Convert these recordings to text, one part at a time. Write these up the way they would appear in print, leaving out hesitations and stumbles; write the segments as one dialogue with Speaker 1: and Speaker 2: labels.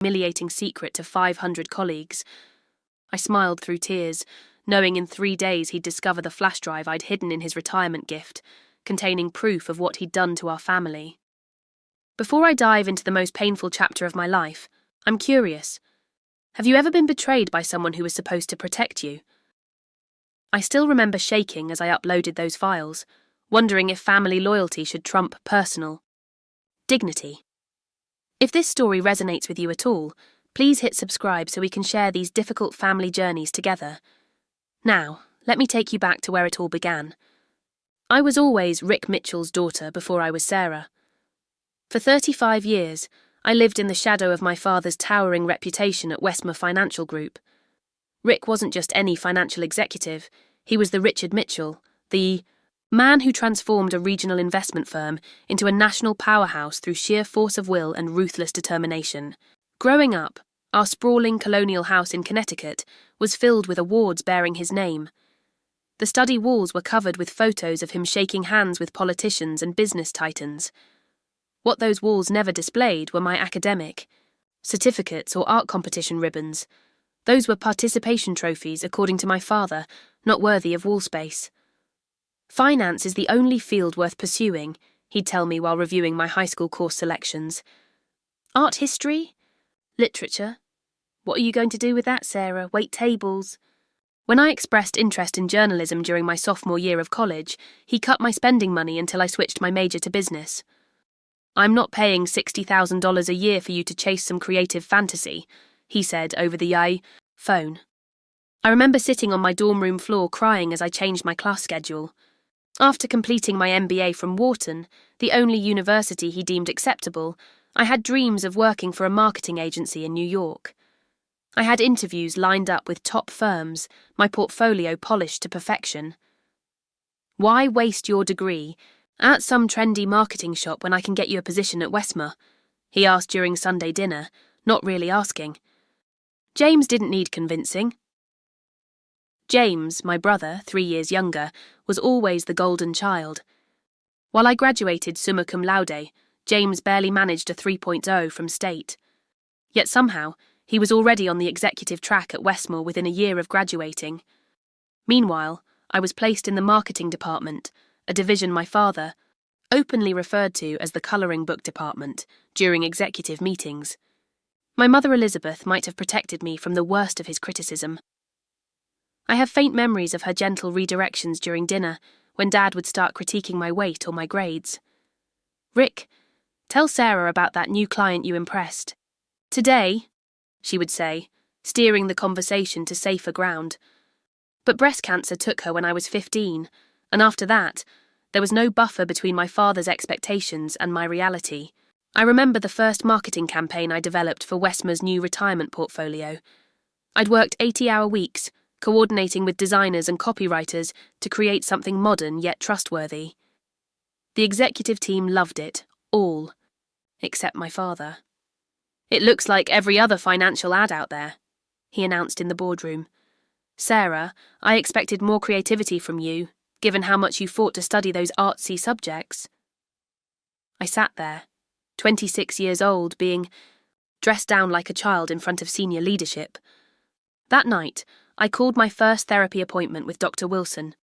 Speaker 1: humiliating secret to 500 colleagues. I smiled through tears, knowing in 3 days he'd discover the flash drive I'd hidden in his retirement gift, containing proof of what he'd done to our family. Before I dive into the most painful chapter of my life, I'm curious. Have you ever been betrayed by someone who was supposed to protect you? I still remember shaking as I uploaded those files, wondering if family loyalty should trump personal dignity. If this story resonates with you at all, please hit subscribe so we can share these difficult family journeys together. Now, let me take you back to where it all began. I was always Rick Mitchell's daughter before I was Sarah. For 35 years, I lived in the shadow of my father's towering reputation at Westmore Financial Group. Rick wasn't just any financial executive, he was the Richard Mitchell, the man who transformed a regional investment firm into a national powerhouse through sheer force of will and ruthless determination. Growing up, our sprawling colonial house in Connecticut was filled with awards bearing his name. The study walls were covered with photos of him shaking hands with politicians and business titans. What those walls never displayed were my academic certificates or art competition ribbons. Those were participation trophies, according to my father, not worthy of wall space. Finance is the only field worth pursuing, he'd tell me while reviewing my high school course selections. Art history? Literature? What are you going to do with that, Sarah? Wait tables? When I expressed interest in journalism during my sophomore year of college, he cut my spending money until I switched my major to business. I'm not paying $60,000 a year for you to chase some creative fantasy, he said over the phone. I remember sitting on my dorm room floor crying as I changed my class schedule. After completing my MBA from Wharton, the only university he deemed acceptable, I had dreams of working for a marketing agency in New York. I had interviews lined up with top firms, my portfolio polished to perfection. Why waste your degree at some trendy marketing shop when I can get you a position at Westmore? He asked during Sunday dinner, not really asking. James didn't need convincing. James, my brother, 3 years younger, was always the golden child. While I graduated summa cum laude, James barely managed a 3.0 from state. Yet somehow, he was already on the executive track at Westmore within a year of graduating. Meanwhile, I was placed in the marketing department, a division my father openly referred to as the colouring book department during executive meetings. My mother Elizabeth might have protected me from the worst of his criticism. I have faint memories of her gentle redirections during dinner when Dad would start critiquing my weight or my grades. Rick, tell Sarah about that new client you impressed. Today, she would say, steering the conversation to safer ground. But breast cancer took her when I was 15, and after that, there was no buffer between my father's expectations and my reality. I remember the first marketing campaign I developed for Westmore's new retirement portfolio. I'd worked 80-hour weeks, coordinating with designers and copywriters to create something modern yet trustworthy. The executive team loved it, all, except my father. It looks like every other financial ad out there, he announced in the boardroom. Sarah, I expected more creativity from you, given how much you fought to study those artsy subjects. I sat there, 26 years old, being dressed down like a child in front of senior leadership. That night, I called my first therapy appointment with Dr. Wilson.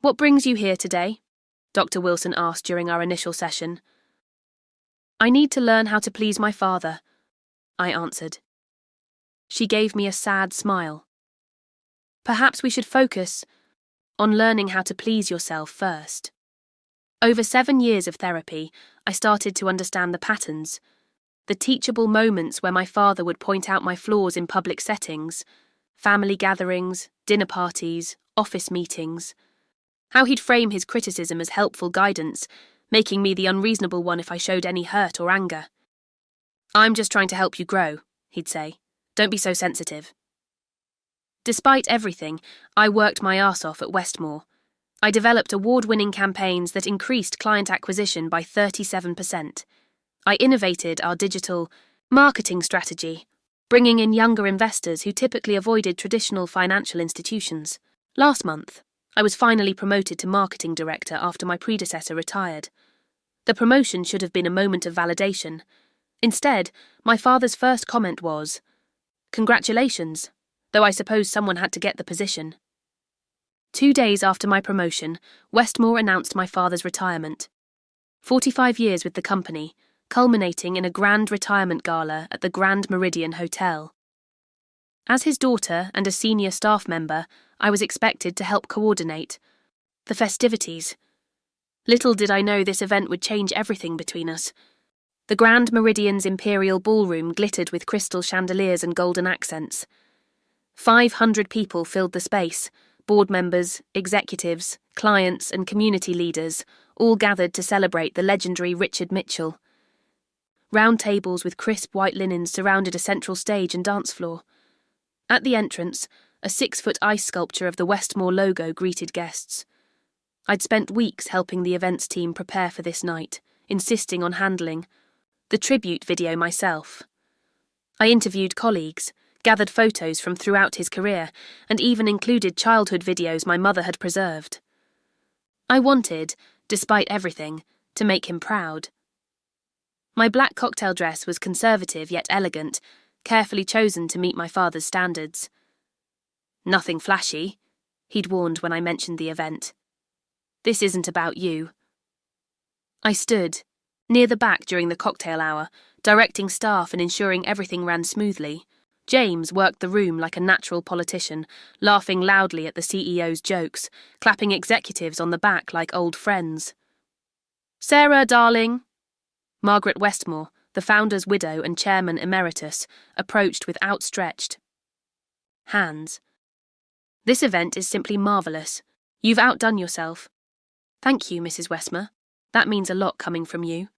Speaker 1: What brings you here today? Dr. Wilson asked during our initial session. I need to learn how to please my father, I answered. She gave me a sad smile. Perhaps we should focus on learning how to please yourself first. Over 7 years of therapy, I started to understand the patterns, the teachable moments where my father would point out my flaws in public settings, family gatherings, dinner parties, office meetings. How he'd frame his criticism as helpful guidance, making me the unreasonable one if I showed any hurt or anger. I'm just trying to help you grow, he'd say. Don't be so sensitive. Despite everything, I worked my arse off at Westmore. I developed award-winning campaigns that increased client acquisition by 37%. I innovated our digital marketing strategy, bringing in younger investors who typically avoided traditional financial institutions. Last month, I was finally promoted to marketing director after my predecessor retired. The promotion should have been a moment of validation, Instead, my father's first comment was, "Congratulations," though I suppose someone had to get the position. 2 days after my promotion, Westmore announced my father's retirement. 45 years with the company, culminating in a grand retirement gala at the Grand Meridian Hotel. As his daughter and a senior staff member, I was expected to help coordinate the festivities. Little did I know this event would change everything between us. The Grand Meridian's imperial ballroom glittered with crystal chandeliers and golden accents. 500 people filled the space, board members, executives, clients, and community leaders, all gathered to celebrate the legendary Richard Mitchell. Round tables with crisp white linens surrounded a central stage and dance floor. At the entrance, a 6-foot ice sculpture of the Westmore logo greeted guests. I'd spent weeks helping the events team prepare for this night, insisting on handling the tribute video myself. I interviewed colleagues, gathered photos from throughout his career, and even included childhood videos my mother had preserved. I wanted, despite everything, to make him proud. My black cocktail dress was conservative yet elegant, carefully chosen to meet my father's standards. "Nothing flashy," he'd warned when I mentioned the event. "This isn't about you." I stood, near the back during the cocktail hour, directing staff and ensuring everything ran smoothly. James worked the room like a natural politician, laughing loudly at the CEO's jokes, clapping executives on the back like old friends. "Sarah, darling!" Margaret Westmore, the founder's widow and chairman emeritus, approached with outstretched hands. "This event is simply marvellous. You've outdone yourself." "Thank you, Mrs. Westmore. That means a lot coming from you.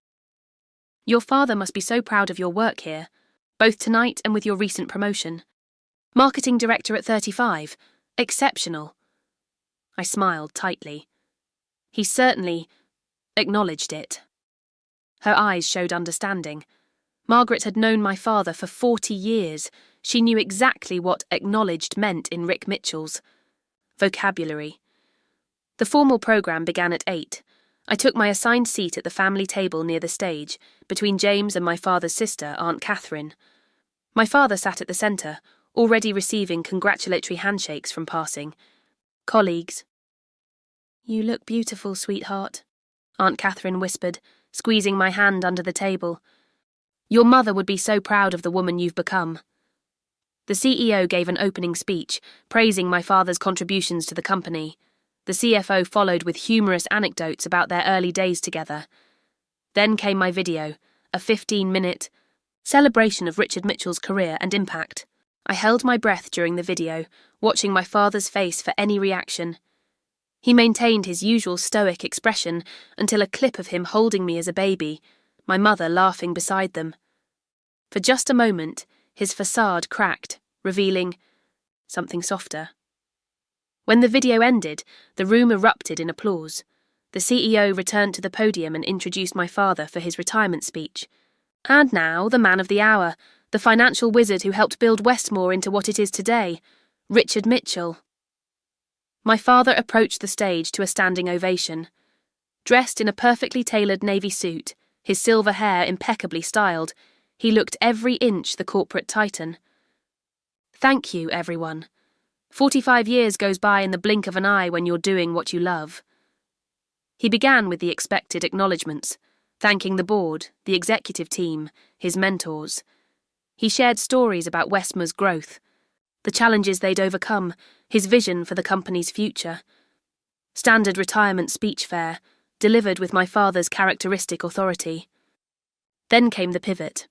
Speaker 1: Your father must be so proud of your work here, both tonight and with your recent promotion. Marketing director at 35. Exceptional." I smiled tightly. He certainly acknowledged it. Her eyes showed understanding. Margaret had known my father for 40 years. She knew exactly what acknowledged meant in Rick Mitchell's vocabulary. The formal programme began at 8. I took my assigned seat at the family table near the stage, between James and my father's sister, Aunt Catherine. My father sat at the centre, already receiving congratulatory handshakes from passing colleagues. "You look beautiful, sweetheart," Aunt Catherine whispered, squeezing my hand under the table. "Your mother would be so proud of the woman you've become." The CEO gave an opening speech, praising my father's contributions to the company. The CFO followed with humorous anecdotes about their early days together. Then came my video, a 15-minute celebration of Richard Mitchell's career and impact. I held my breath during the video, watching my father's face for any reaction. He maintained his usual stoic expression until a clip of him holding me as a baby, my mother laughing beside them. For just a moment, his facade cracked, revealing something softer. When the video ended, the room erupted in applause. The CEO returned to the podium and introduced my father for his retirement speech. And now, the man of the hour, the financial wizard who helped build Westmore into what it is today, Richard Mitchell. My father approached the stage to a standing ovation. Dressed in a perfectly tailored navy suit, his silver hair impeccably styled, he looked every inch the corporate titan. "Thank you, everyone. 45 years goes by in the blink of an eye when you're doing what you love." He began with the expected acknowledgements, thanking the board, the executive team, his mentors. He shared stories about Westmore's growth, the challenges they'd overcome, his vision for the company's future. Standard retirement speech fare, delivered with my father's characteristic authority. Then came the pivot.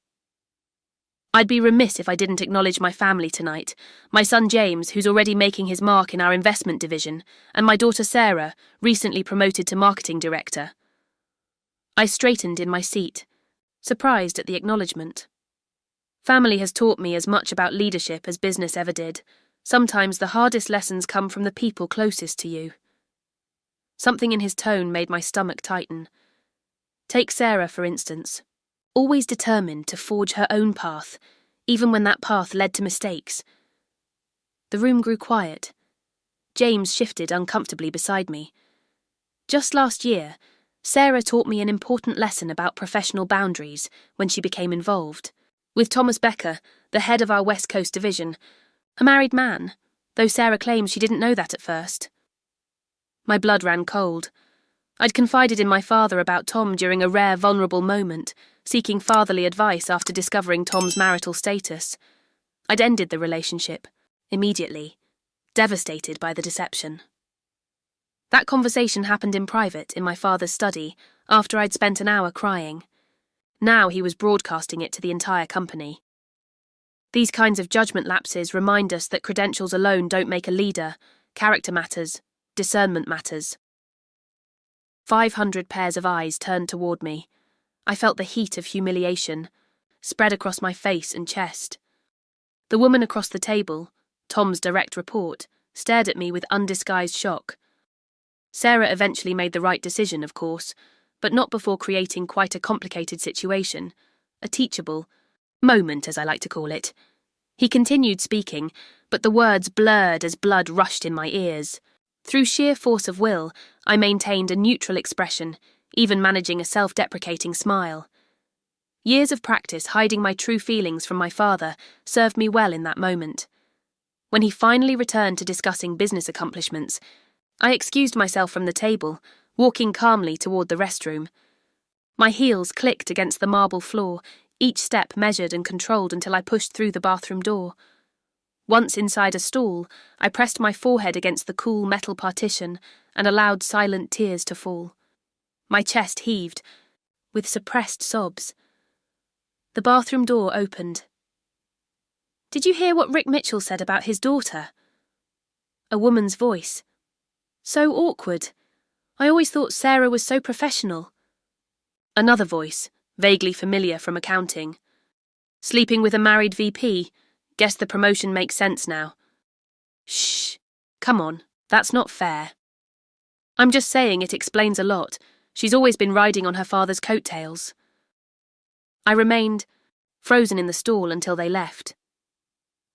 Speaker 1: "I'd be remiss if I didn't acknowledge my family tonight, my son James, who's already making his mark in our investment division, and my daughter Sarah, recently promoted to marketing director." I straightened in my seat, surprised at the acknowledgement. Family has taught me as much about leadership as business ever did. Sometimes the hardest lessons come from the people closest to you. Something in his tone made my stomach tighten. Take Sarah, for instance. Always determined to forge her own path, even when that path led to mistakes. The room grew quiet. James shifted uncomfortably beside me. Just last year, Sarah taught me an important lesson about professional boundaries when she became involved. With Thomas Becker, the head of our West Coast division, a married man, though Sarah claims she didn't know that at first. My blood ran cold. I'd confided in my father about Tom during a rare vulnerable moment, seeking fatherly advice after discovering Tom's marital status. I'd ended the relationship, immediately, devastated by the deception. That conversation happened in private in my father's study after I'd spent an hour crying. Now he was broadcasting it to the entire company. These kinds of judgment lapses remind us that credentials alone don't make a leader. Character matters. Discernment matters. 500 pairs of eyes turned toward me. I felt the heat of humiliation spread across my face and chest. The woman across the table, Tom's direct report, stared at me with undisguised shock. Sarah eventually made the right decision, of course, but not before creating quite a complicated situation, a teachable moment, as I like to call it. He continued speaking, but the words blurred as blood rushed in my ears. Through sheer force of will, I maintained a neutral expression, even managing a self-deprecating smile. Years of practice hiding my true feelings from my father served me well in that moment. When he finally returned to discussing business accomplishments, I excused myself from the table, walking calmly toward the restroom. My heels clicked against the marble floor, each step measured and controlled until I pushed through the bathroom door. Once inside a stall, I pressed my forehead against the cool metal partition and allowed silent tears to fall. My chest heaved, with suppressed sobs. The bathroom door opened. "Did you hear what Rick Mitchell said about his daughter?" A woman's voice. "So awkward. I always thought Sarah was so professional." Another voice, vaguely familiar from accounting. "Sleeping with a married VP. Guess the promotion makes sense now." "Shh. Come on, that's not fair." "I'm just saying it explains a lot. She's always been riding on her father's coattails." I remained frozen in the stall until they left.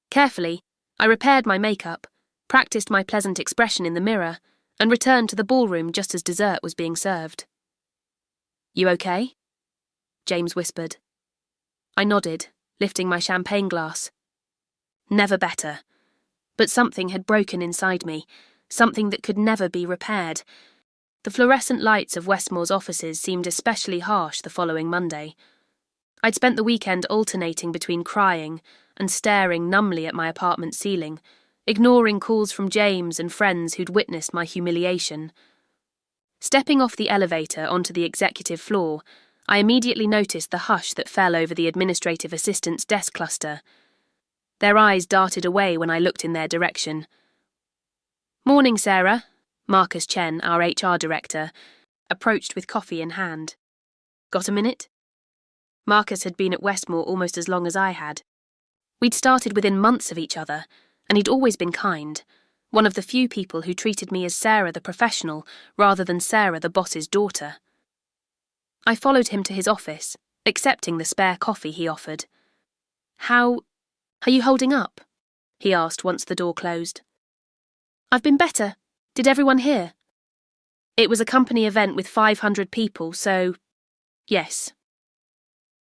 Speaker 1: Carefully, I repaired my makeup, practiced my pleasant expression in the mirror, and returned to the ballroom just as dessert was being served. "You okay?" James whispered. I nodded, lifting my champagne glass. Never better. But something had broken inside me, something that could never be repaired. The fluorescent lights of Westmore's offices seemed especially harsh the following Monday. I'd spent the weekend alternating between crying and staring numbly at my apartment ceiling, ignoring calls from James and friends who'd witnessed my humiliation. Stepping off the elevator onto the executive floor, I immediately noticed the hush that fell over the administrative assistant's desk cluster. Their eyes darted away when I looked in their direction. "Morning, Sarah," Marcus Chen, our HR director, approached with coffee in hand. "Got a minute?" Marcus had been at Westmore almost as long as I had. We'd started within months of each other, and he'd always been kind, one of the few people who treated me as Sarah the professional rather than Sarah the boss's daughter. I followed him to his office, accepting the spare coffee he offered. "How are you holding up?" he asked once the door closed. "I've been better. Did everyone hear?" "It was a company event with 500 people, so yes."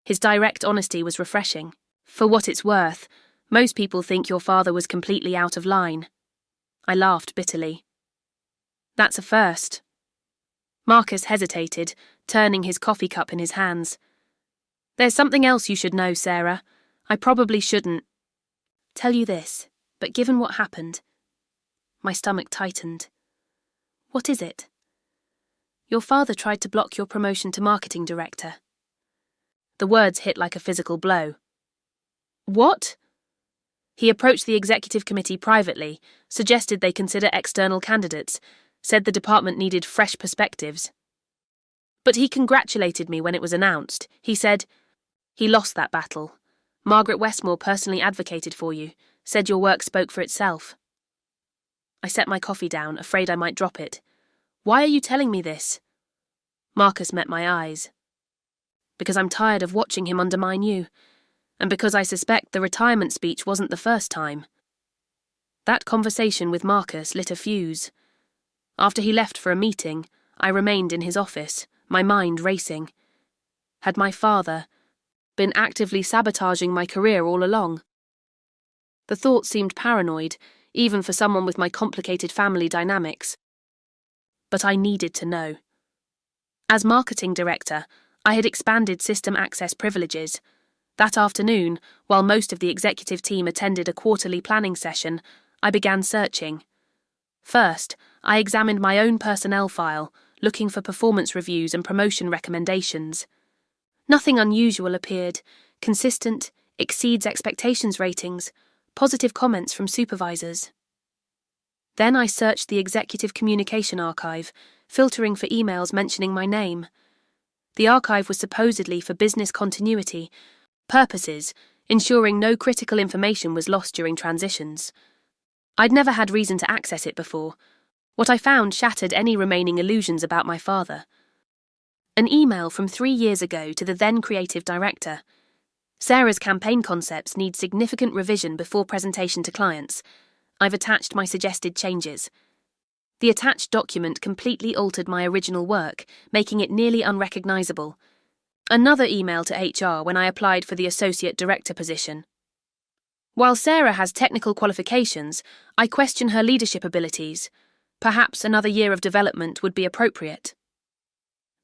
Speaker 1: His direct honesty was refreshing. "For what it's worth, most people think your father was completely out of line." I laughed bitterly. "That's a first." Marcus hesitated, turning his coffee cup in his hands. "There's something else you should know, Sarah. I probably shouldn't tell you this, but given what happened..." My stomach tightened. "What is it?" "Your father tried to block your promotion to marketing director." The words hit like a physical blow. "What?" "He approached the executive committee privately, suggested they consider external candidates, said the department needed fresh perspectives. But he congratulated me when it was announced. He said, 'He lost that battle. Margaret Westmore personally advocated for you, said your work spoke for itself.'" I set my coffee down, afraid I might drop it. "Why are you telling me this?" Marcus met my eyes. "Because I'm tired of watching him undermine you, and because I suspect the retirement speech wasn't the first time." That conversation with Marcus lit a fuse. After he left for a meeting, I remained in his office, my mind racing. Had my father been actively sabotaging my career all along? The thought seemed paranoid, even for someone with my complicated family dynamics. But I needed to know. As marketing director, I had expanded system access privileges. That afternoon, while most of the executive team attended a quarterly planning session, I began searching. First, I examined my own personnel file, looking for performance reviews and promotion recommendations. Nothing unusual appeared: consistent, exceeds expectations ratings, positive comments from supervisors. Then I searched the executive communication archive, filtering for emails mentioning my name. The archive was supposedly for business continuity purposes, ensuring no critical information was lost during transitions. I'd never had reason to access it before. What I found shattered any remaining illusions about my father. An email from 3 years ago to the then creative director. Sarah's campaign concepts need significant revision before presentation to clients. I've attached my suggested changes. The attached document completely altered my original work, making it nearly unrecognizable. Another email to HR when I applied for the associate director position. While Sarah has technical qualifications, I question her leadership abilities. Perhaps another year of development would be appropriate.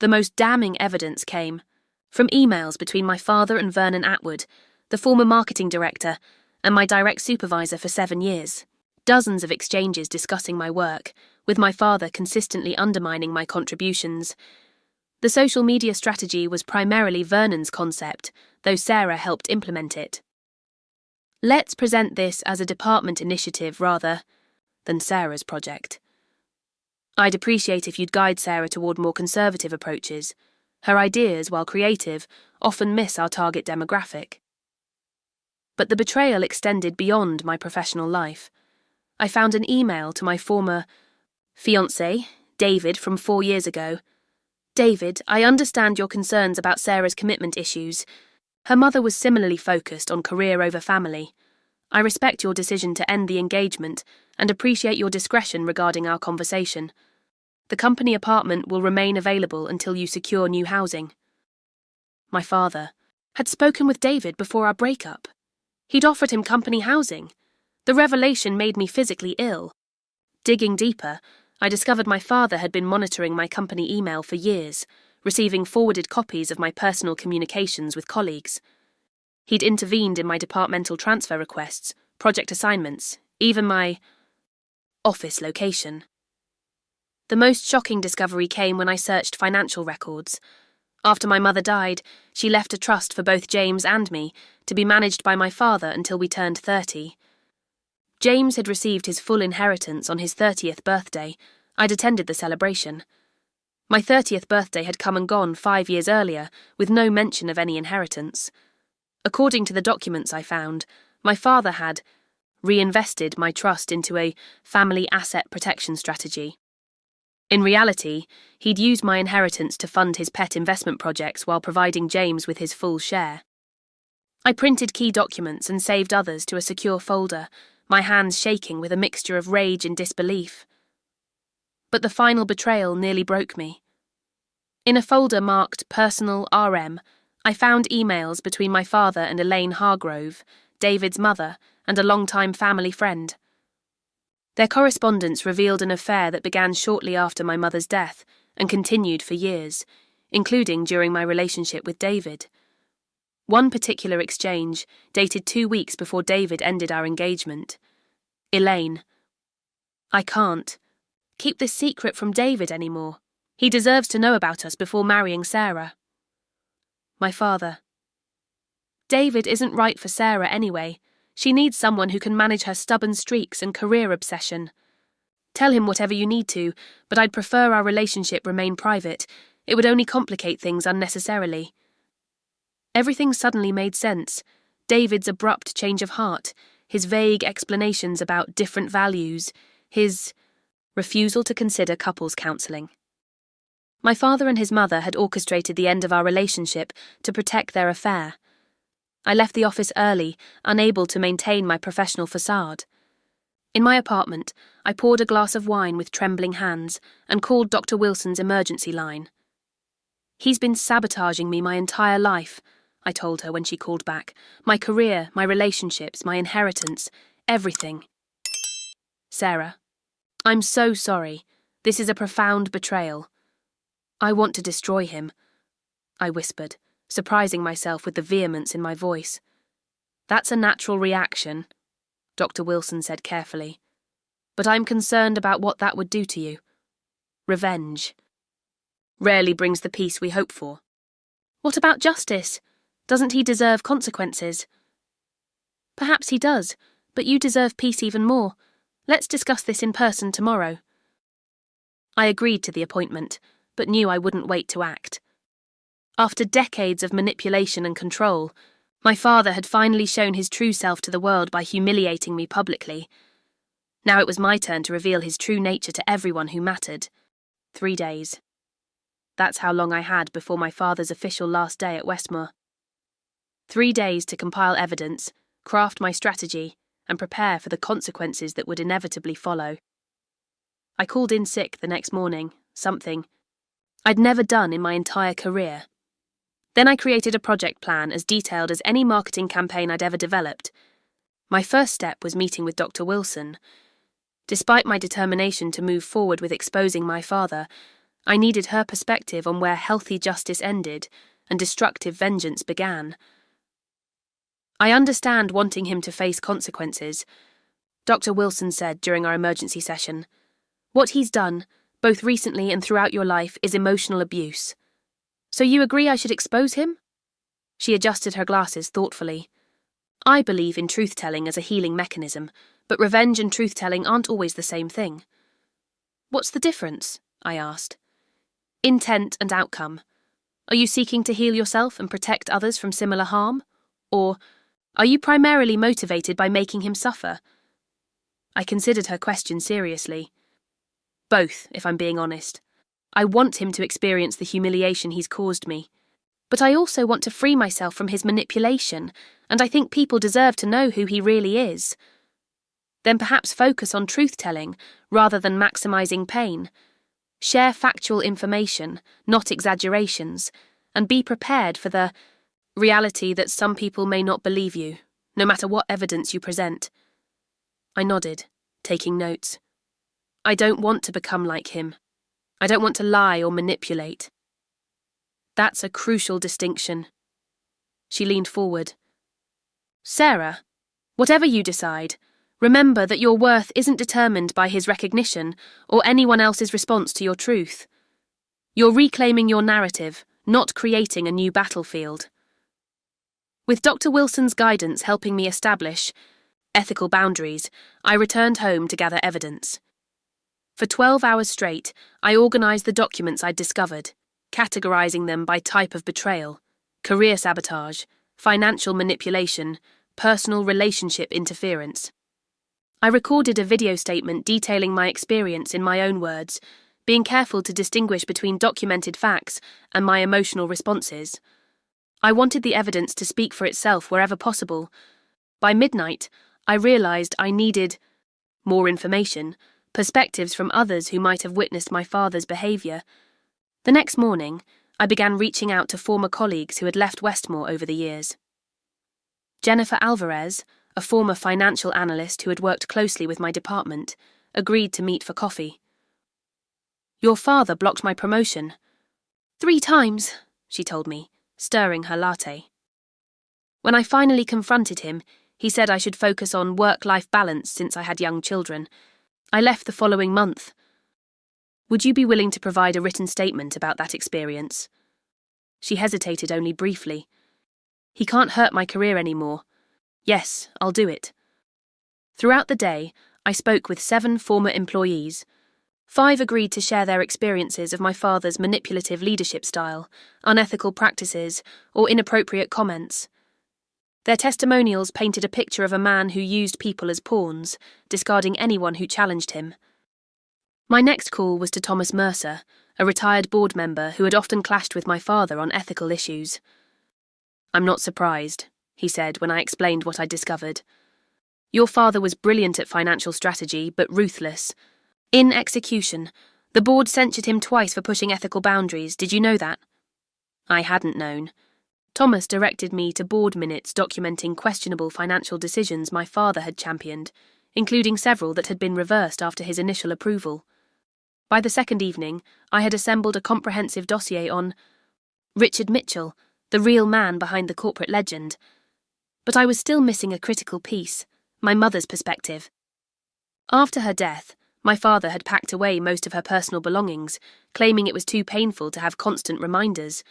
Speaker 1: The most damning evidence came from emails between my father and Vernon Atwood, the former marketing director, and my direct supervisor for 7 years. Dozens of exchanges discussing my work, with my father consistently undermining my contributions. The social media strategy was primarily Vernon's concept, though Sarah helped implement it. Let's present this as a department initiative rather than Sarah's project. I'd appreciate if you'd guide Sarah toward more conservative approaches. Her ideas, while creative, often miss our target demographic. But the betrayal extended beyond my professional life. I found an email to my former fiancé, David, from 4 years ago. David, I understand your concerns about Sarah's commitment issues. Her mother was similarly focused on career over family. I respect your decision to end the engagement and appreciate your discretion regarding our conversation. The company apartment will remain available until you secure new housing. My father had spoken with David before our breakup. He'd offered him company housing. The revelation made me physically ill. Digging deeper, I discovered my father had been monitoring my company email for years, receiving forwarded copies of my personal communications with colleagues. He'd intervened in my departmental transfer requests, project assignments, even my office location. The most shocking discovery came when I searched financial records. After my mother died, she left a trust for both James and me to be managed by my father until we turned 30. James had received his full inheritance on his 30th birthday. I'd attended the celebration. My 30th birthday had come and gone 5 years earlier, with no mention of any inheritance. According to the documents I found, my father had reinvested my trust into a family asset protection strategy. In reality, he'd used my inheritance to fund his pet investment projects while providing James with his full share. I printed key documents and saved others to a secure folder, my hands shaking with a mixture of rage and disbelief. But the final betrayal nearly broke me. In a folder marked Personal RM, I found emails between my father and Elaine Hargrove, David's mother, and a longtime family friend. Their correspondence revealed an affair that began shortly after my mother's death and continued for years, including during my relationship with David. One particular exchange dated 2 weeks before David ended our engagement. Elaine: I can't keep this secret from David anymore. He deserves to know about us before marrying Sarah. My father: David isn't right for Sarah anyway. She needs someone who can manage her stubborn streaks and career obsession. Tell him whatever you need to, but I'd prefer our relationship remain private. It would only complicate things unnecessarily. Everything suddenly made sense. David's abrupt change of heart, his vague explanations about different values, his refusal to consider couples counselling. My father and his mother had orchestrated the end of our relationship to protect their affair. I left the office early, unable to maintain my professional facade. In my apartment, I poured a glass of wine with trembling hands and called Dr. Wilson's emergency line. He's been sabotaging me my entire life, I told her when she called back. My career, my relationships, my inheritance, everything. Sarah, I'm so sorry. This is a profound betrayal. I want to destroy him, I whispered, surprising myself with the vehemence in my voice. That's a natural reaction, Dr. Wilson said carefully. But I'm concerned about what that would do to you. Revenge rarely brings the peace we hope for. What about justice? Doesn't he deserve consequences? Perhaps he does, but you deserve peace even more. Let's discuss this in person tomorrow. I agreed to the appointment, but knew I wouldn't wait to act. After decades of manipulation and control, my father had finally shown his true self to the world by humiliating me publicly. Now it was my turn to reveal his true nature to everyone who mattered. 3 days. That's how long I had before my father's official last day at Westmore. 3 days to compile evidence, craft my strategy, and prepare for the consequences that would inevitably follow. I called in sick the next morning, something I'd never done in my entire career. Then I created a project plan as detailed as any marketing campaign I'd ever developed. My first step was meeting with Dr. Wilson. Despite my determination to move forward with exposing my father, I needed her perspective on where healthy justice ended and destructive vengeance began. I understand wanting him to face consequences, Dr. Wilson said during our emergency session. What he's done, both recently and throughout your life, is emotional abuse. So you agree I should expose him? She adjusted her glasses thoughtfully. I believe in truth-telling as a healing mechanism, but revenge and truth-telling aren't always the same thing. What's the difference? I asked. Intent and outcome. Are you seeking to heal yourself and protect others from similar harm? Or are you primarily motivated by making him suffer? I considered her question seriously. Both, if I'm being honest. I want him to experience the humiliation he's caused me. But I also want to free myself from his manipulation, and I think people deserve to know who he really is. Then perhaps focus on truth-telling rather than maximizing pain. Share factual information, not exaggerations, and be prepared for the reality that some people may not believe you, no matter what evidence you present. I nodded, taking notes. I don't want to become like him. I don't want to lie or manipulate. That's a crucial distinction. She leaned forward. Sarah, whatever you decide, remember that your worth isn't determined by his recognition or anyone else's response to your truth. You're reclaiming your narrative, not creating a new battlefield. With Dr. Wilson's guidance helping me establish ethical boundaries, I returned home to gather evidence. For 12 hours straight, I organised the documents I'd discovered, categorising them by type of betrayal, career sabotage, financial manipulation, personal relationship interference. I recorded a video statement detailing my experience in my own words, being careful to distinguish between documented facts and my emotional responses. I wanted the evidence to speak for itself wherever possible. By midnight, I realised I needed more information, perspectives from others who might have witnessed my father's behaviour. The next morning, I began reaching out to former colleagues who had left Westmore over the years. Jennifer Alvarez, a former financial analyst who had worked closely with my department, agreed to meet for coffee. Your father blocked my promotion. 3 times, she told me, stirring her latte. When I finally confronted him, he said I should focus on work-life balance since I had young children. I left the following month. Would you be willing to provide a written statement about that experience? She hesitated only briefly. He can't hurt my career anymore. Yes, I'll do it. Throughout the day, I spoke with 7 former employees. 5 agreed to share their experiences of my father's manipulative leadership style, unethical practices, or inappropriate comments. Their testimonials painted a picture of a man who used people as pawns, discarding anyone who challenged him. My next call was to Thomas Mercer, a retired board member who had often clashed with my father on ethical issues. I'm not surprised, he said when I explained what I'd discovered. Your father was brilliant at financial strategy, but ruthless. In execution, the board censured him twice for pushing ethical boundaries. Did you know that? I hadn't known. Thomas directed me to board minutes documenting questionable financial decisions my father had championed, including several that had been reversed after his initial approval. By the second evening, I had assembled a comprehensive dossier on Richard Mitchell, the real man behind the corporate legend. But I was still missing a critical piece, my mother's perspective. After her death, my father had packed away most of her personal belongings, claiming it was too painful to have constant reminders.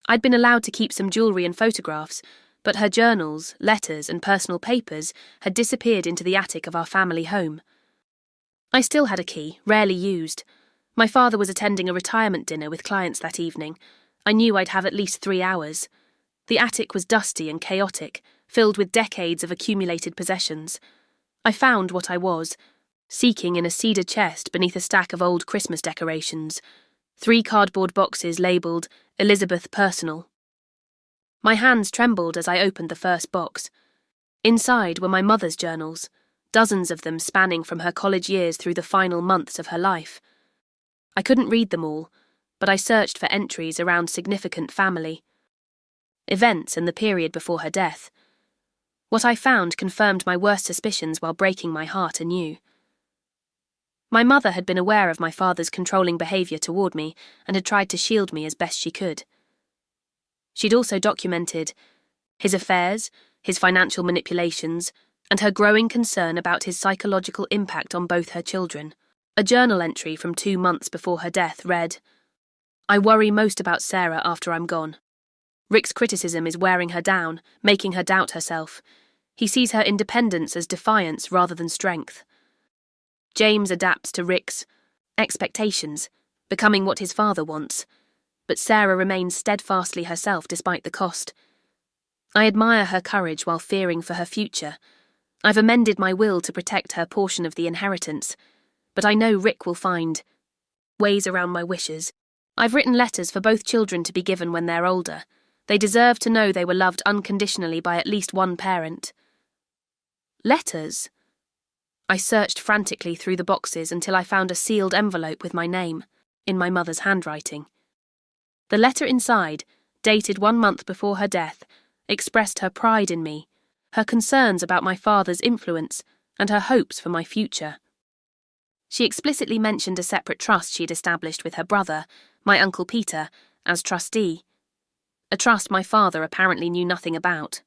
Speaker 1: I'd been allowed to keep some jewellery and photographs, but her journals, letters, and personal papers had disappeared into the attic of our family home. I still had a key, rarely used. My father was attending a retirement dinner with clients that evening. I knew I'd have at least 3 hours. The attic was dusty and chaotic, filled with decades of accumulated possessions. I found what I was, seeking in a cedar chest beneath a stack of old Christmas decorations, 3 cardboard boxes labelled Elizabeth Personal. My hands trembled as I opened the first box. Inside were my mother's journals, dozens of them spanning from her college years through the final months of her life. I couldn't read them all, but I searched for entries around significant family events and the period before her death. What I found confirmed my worst suspicions while breaking my heart anew. My mother had been aware of my father's controlling behaviour toward me and had tried to shield me as best she could. She'd also documented his affairs, his financial manipulations, and her growing concern about his psychological impact on both her children. A journal entry from 2 months before her death read, "I worry most about Sarah after I'm gone. Rick's criticism is wearing her down, making her doubt herself. He sees her independence as defiance rather than strength. James adapts to Rick's expectations, becoming what his father wants, but Sarah remains steadfastly herself despite the cost. I admire her courage while fearing for her future. I've amended my will to protect her portion of the inheritance, but I know Rick will find ways around my wishes. I've written letters for both children to be given when they're older. They deserve to know they were loved unconditionally by at least one parent." Letters? I searched frantically through the boxes until I found a sealed envelope with my name, in my mother's handwriting. The letter inside, dated 1 month before her death, expressed her pride in me, her concerns about my father's influence, and her hopes for my future. She explicitly mentioned a separate trust she'd established with her brother, my Uncle Peter, as trustee. A trust my father apparently knew nothing about.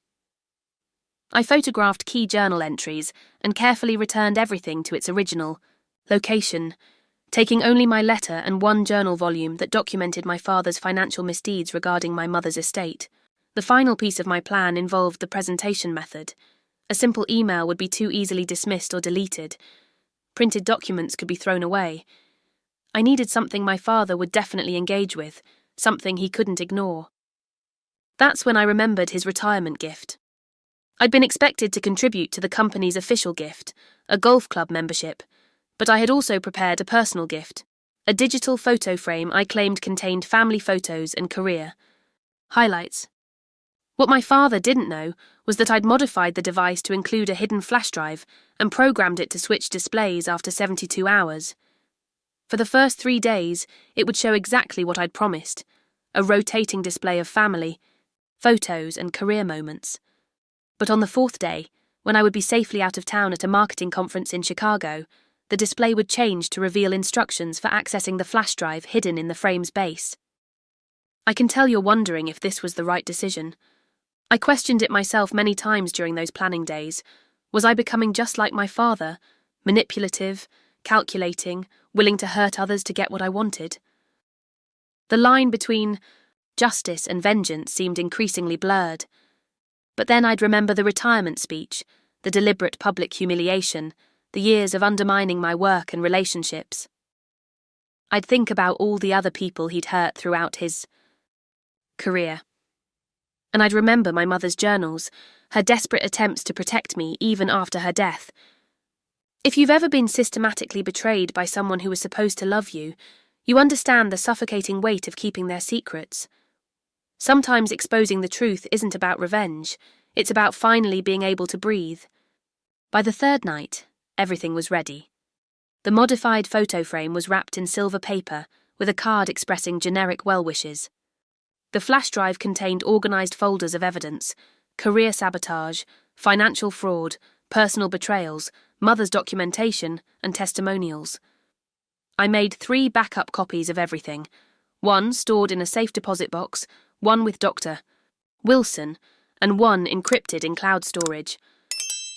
Speaker 1: I photographed key journal entries and carefully returned everything to its original location, taking only my letter and 1 journal volume that documented my father's financial misdeeds regarding my mother's estate. The final piece of my plan involved the presentation method. A simple email would be too easily dismissed or deleted. Printed documents could be thrown away. I needed something my father would definitely engage with, something he couldn't ignore. That's when I remembered his retirement gift. I'd been expected to contribute to the company's official gift, a golf club membership, but I had also prepared a personal gift, a digital photo frame I claimed contained family photos and career highlights. What my father didn't know was that I'd modified the device to include a hidden flash drive and programmed it to switch displays after 72 hours. For the first 3 days, it would show exactly what I'd promised, a rotating display of family, photos and career moments. But on the 4th day, when I would be safely out of town at a marketing conference in Chicago, the display would change to reveal instructions for accessing the flash drive hidden in the frame's base. I can tell you're wondering if this was the right decision. I questioned it myself many times during those planning days. Was I becoming just like my father, manipulative, calculating, willing to hurt others to get what I wanted? The line between justice and vengeance seemed increasingly blurred. But then I'd remember the retirement speech, the deliberate public humiliation, the years of undermining my work and relationships. I'd think about all the other people he'd hurt throughout his career. And I'd remember my mother's journals, her desperate attempts to protect me even after her death. If you've ever been systematically betrayed by someone who was supposed to love you, you understand the suffocating weight of keeping their secrets. Sometimes exposing the truth isn't about revenge, it's about finally being able to breathe. By the 3rd night, everything was ready. The modified photo frame was wrapped in silver paper with a card expressing generic well wishes. The flash drive contained organised folders of evidence: career sabotage, financial fraud, personal betrayals, mother's documentation, and testimonials. I made 3 backup copies of everything, one stored in a safe deposit box, one with Dr. Wilson, and one encrypted in cloud storage.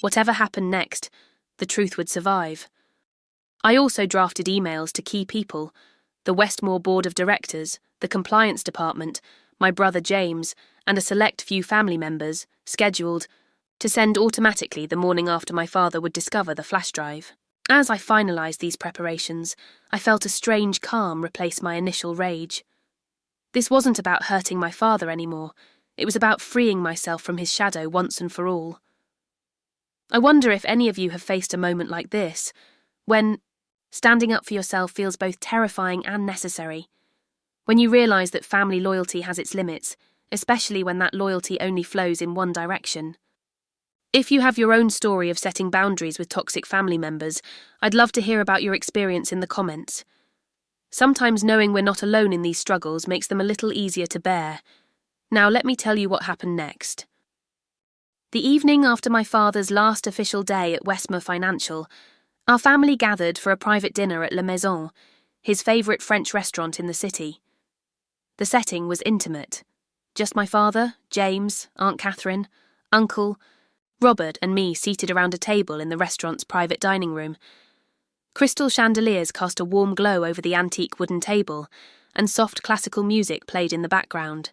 Speaker 1: Whatever happened next, the truth would survive. I also drafted emails to key people: the Westmore Board of Directors, the Compliance Department, my brother James, and a select few family members, scheduled to send automatically the morning after my father would discover the flash drive. As I finalised these preparations, I felt a strange calm replace my initial rage. This wasn't about hurting my father anymore. It was about freeing myself from his shadow once and for all. I wonder if any of you have faced a moment like this, when standing up for yourself feels both terrifying and necessary, when you realise that family loyalty has its limits, especially when that loyalty only flows in one direction. If you have your own story of setting boundaries with toxic family members, I'd love to hear about your experience in the comments. Sometimes knowing we're not alone in these struggles makes them a little easier to bear. Now let me tell you what happened next. The evening after my father's last official day at Westmore Financial, our family gathered for a private dinner at La Maison, his favourite French restaurant in the city. The setting was intimate. Just my father, James, Aunt Catherine, Uncle Robert and me seated around a table in the restaurant's private dining room. Crystal chandeliers cast a warm glow over the antique wooden table, and soft classical music played in the background.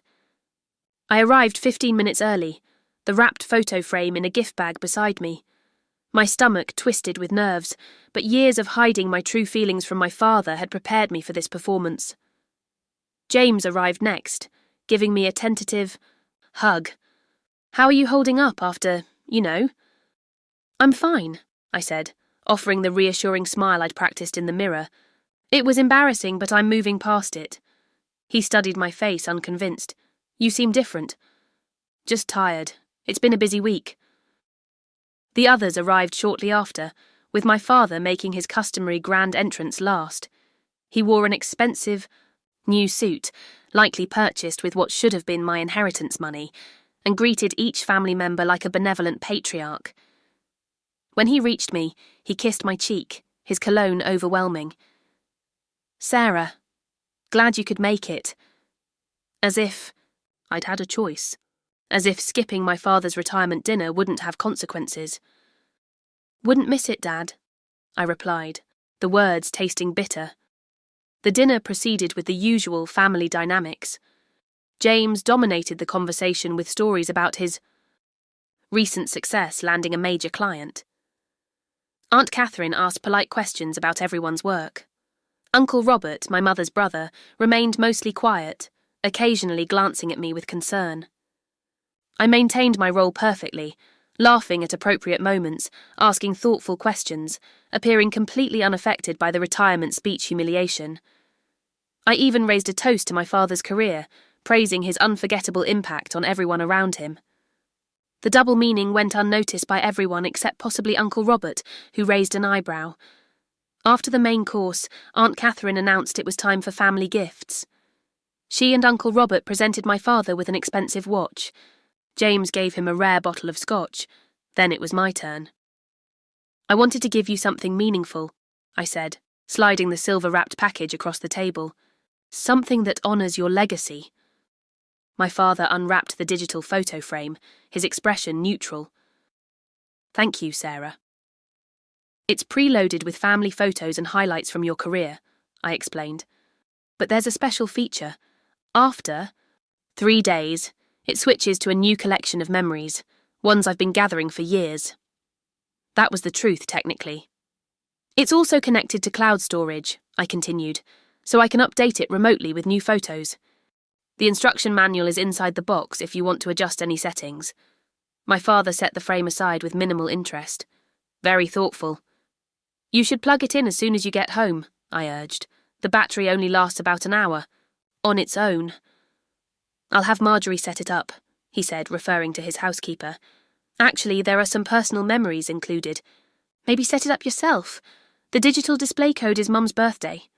Speaker 1: I arrived 15 minutes early, the wrapped photo frame in a gift bag beside me. My stomach twisted with nerves, but years of hiding my true feelings from my father had prepared me for this performance. James arrived next, giving me a tentative hug. "How are you holding up after, "I'm fine," I said, offering the reassuring smile I'd practiced in the mirror. "It was embarrassing, but I'm moving past it." He studied my face, unconvinced. "You seem different." "Just tired. It's been a busy week." The others arrived shortly after, with my father making his customary grand entrance last. He wore an expensive, new suit, likely purchased with what should have been my inheritance money, and greeted each family member like a benevolent patriarch. When he reached me, he kissed my cheek, his cologne overwhelming. "Sarah, glad you could make it." As if I'd had a choice. As if skipping my father's retirement dinner wouldn't have consequences. "Wouldn't miss it, Dad," I replied, the words tasting bitter. The dinner proceeded with the usual family dynamics. James dominated the conversation with stories about his recent success landing a major client. Aunt Catherine asked polite questions about everyone's work. Uncle Robert, my mother's brother, remained mostly quiet, occasionally glancing at me with concern. I maintained my role perfectly, laughing at appropriate moments, asking thoughtful questions, appearing completely unaffected by the retirement speech humiliation. I even raised a toast to my father's career, praising his unforgettable impact on everyone around him. The double meaning went unnoticed by everyone except possibly Uncle Robert, who raised an eyebrow. After the main course, Aunt Catherine announced it was time for family gifts. She and Uncle Robert presented my father with an expensive watch. James gave him a rare bottle of scotch. Then it was my turn. "I wanted to give you something meaningful," I said, sliding the silver-wrapped package across the table. "Something that honours your legacy." My father unwrapped the digital photo frame, his expression neutral. "Thank you, Sarah." "It's preloaded with family photos and highlights from your career," I explained. "But there's a special feature. After 3 days, it switches to a new collection of memories, ones I've been gathering for years." That was the truth, technically. "It's also connected to cloud storage," I continued, "so I can update it remotely with new photos. The instruction manual is inside the box if you want to adjust any settings." My father set the frame aside with minimal interest. "Very thoughtful." "You should plug it in as soon as you get home," I urged. "The battery only lasts about an hour. On its own." "I'll have Marjorie set it up," he said, referring to his housekeeper. "Actually, there are some personal memories included. Maybe set it up yourself. The digital display code is Mum's birthday."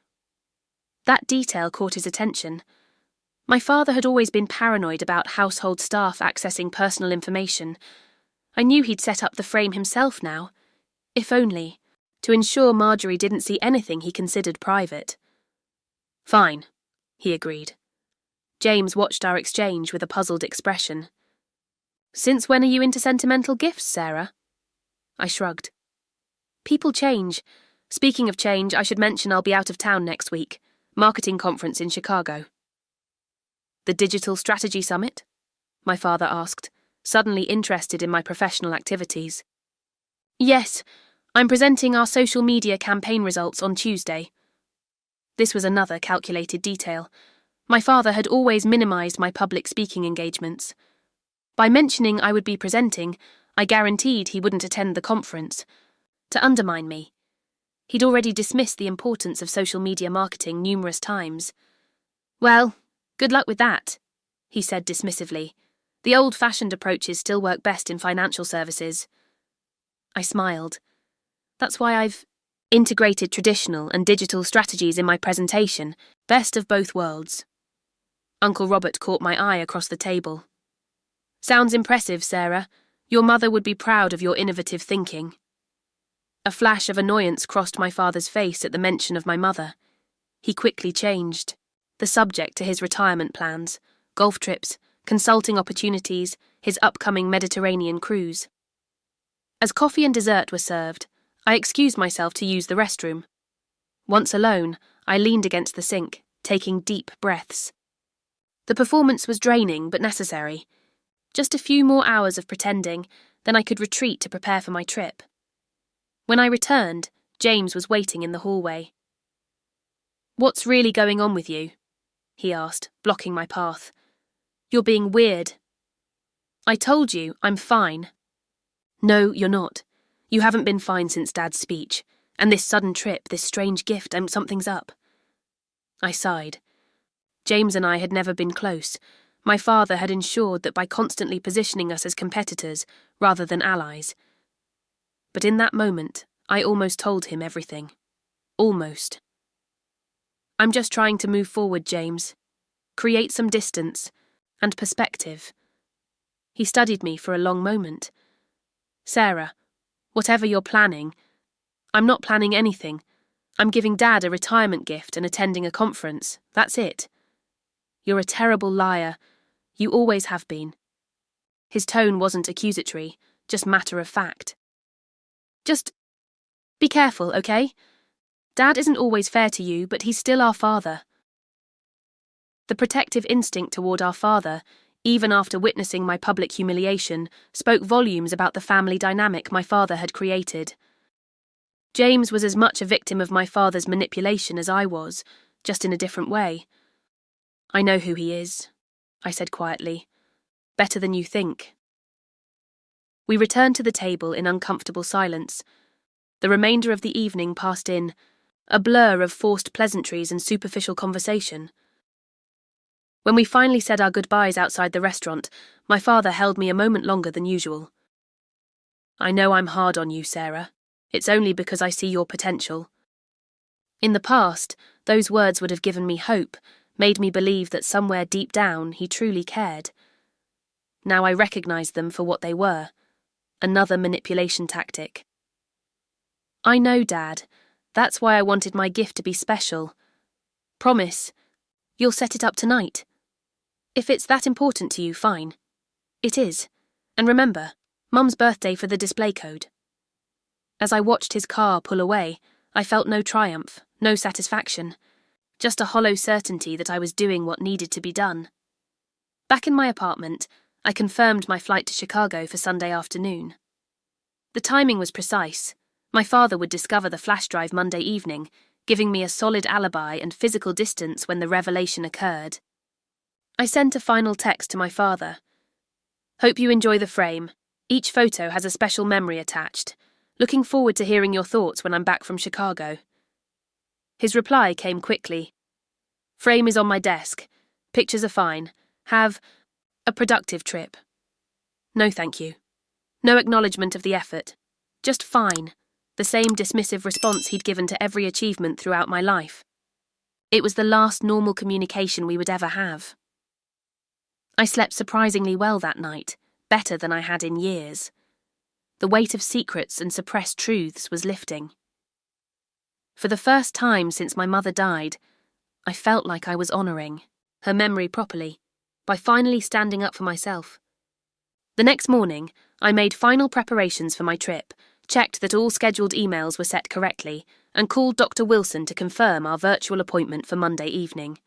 Speaker 1: That detail caught his attention. My father had always been paranoid about household staff accessing personal information. I knew he'd set up the frame himself now, if only, to ensure Marjorie didn't see anything he considered private. Fine, he agreed. James watched our exchange with a puzzled expression. Since when are you into sentimental gifts, Sarah? I shrugged. People change. Speaking of change, I should mention I'll be out of town next week. Marketing conference in Chicago. The Digital Strategy Summit? My father asked, suddenly interested in my professional activities. Yes, I'm presenting our social media campaign results on Tuesday. This was another calculated detail. My father had always minimised my public speaking engagements. By mentioning I would be presenting, I guaranteed he wouldn't attend the conference. To undermine me. He'd already dismissed the importance of social media marketing numerous times. Well, good luck with that, he said dismissively. The old-fashioned approaches still work best in financial services. I smiled. That's why I've integrated traditional and digital strategies in my presentation, best of both worlds. Uncle Robert caught my eye across the table. Sounds impressive, Sarah. Your mother would be proud of your innovative thinking. A flash of annoyance crossed my father's face at the mention of my mother. He quickly changed the subject to his retirement plans, golf trips, consulting opportunities, his upcoming Mediterranean cruise. As coffee and dessert were served, I excused myself to use the restroom. Once alone, I leaned against the sink, taking deep breaths. The performance was draining but necessary. Just a few more hours of pretending, then I could retreat to prepare for my trip. When I returned, James was waiting in the hallway. What's really going on with you? He asked, blocking my path. You're being weird. I told you, I'm fine. No, you're not. You haven't been fine since Dad's speech, and this sudden trip, this strange gift, something's up. I sighed. James and I had never been close. My father had ensured that by constantly positioning us as competitors rather than allies. But in that moment, I almost told him everything. Almost. I'm just trying to move forward, James. Create some distance and perspective. He studied me for a long moment. Sarah, whatever you're planning, I'm not planning anything. I'm giving Dad a retirement gift and attending a conference. That's it. You're a terrible liar. You always have been. His tone wasn't accusatory, just matter of fact. Just be careful, okay? Dad isn't always fair to you, but he's still our father. The protective instinct toward our father, even after witnessing my public humiliation, spoke volumes about the family dynamic my father had created. James was as much a victim of my father's manipulation as I was, just in a different way. I know who he is, I said quietly. Better than you think. We returned to the table in uncomfortable silence. The remainder of the evening passed in, a blur of forced pleasantries and superficial conversation. When we finally said our goodbyes outside the restaurant, my father held me a moment longer than usual. I know I'm hard on you, Sarah. It's only because I see your potential. In the past, those words would have given me hope, made me believe that somewhere deep down he truly cared. Now I recognized them for what they were, another manipulation tactic. I know, Dad. That's why I wanted my gift to be special. Promise, you'll set it up tonight. If it's that important to you, fine. It is. And remember, Mum's birthday for the display code. As I watched his car pull away, I felt no triumph, no satisfaction. Just a hollow certainty that I was doing what needed to be done. Back in my apartment, I confirmed my flight to Chicago for Sunday afternoon. The timing was precise. My father would discover the flash drive Monday evening, giving me a solid alibi and physical distance when the revelation occurred. I sent a final text to my father. Hope you enjoy the frame. Each photo has a special memory attached. Looking forward to hearing your thoughts when I'm back from Chicago. His reply came quickly. Frame is on my desk. Pictures are fine. Have a productive trip. No, thank you. No acknowledgement of the effort. Just fine. The same dismissive response he'd given to every achievement throughout my life. It was the last normal communication we would ever have. I slept surprisingly well that night, better than I had in years. The weight of secrets and suppressed truths was lifting. For the first time since my mother died, I felt like I was honouring her memory properly by finally standing up for myself. The next morning, I made final preparations for my trip, checked that all scheduled emails were set correctly, and called Dr. Wilson to confirm our virtual appointment for Monday evening.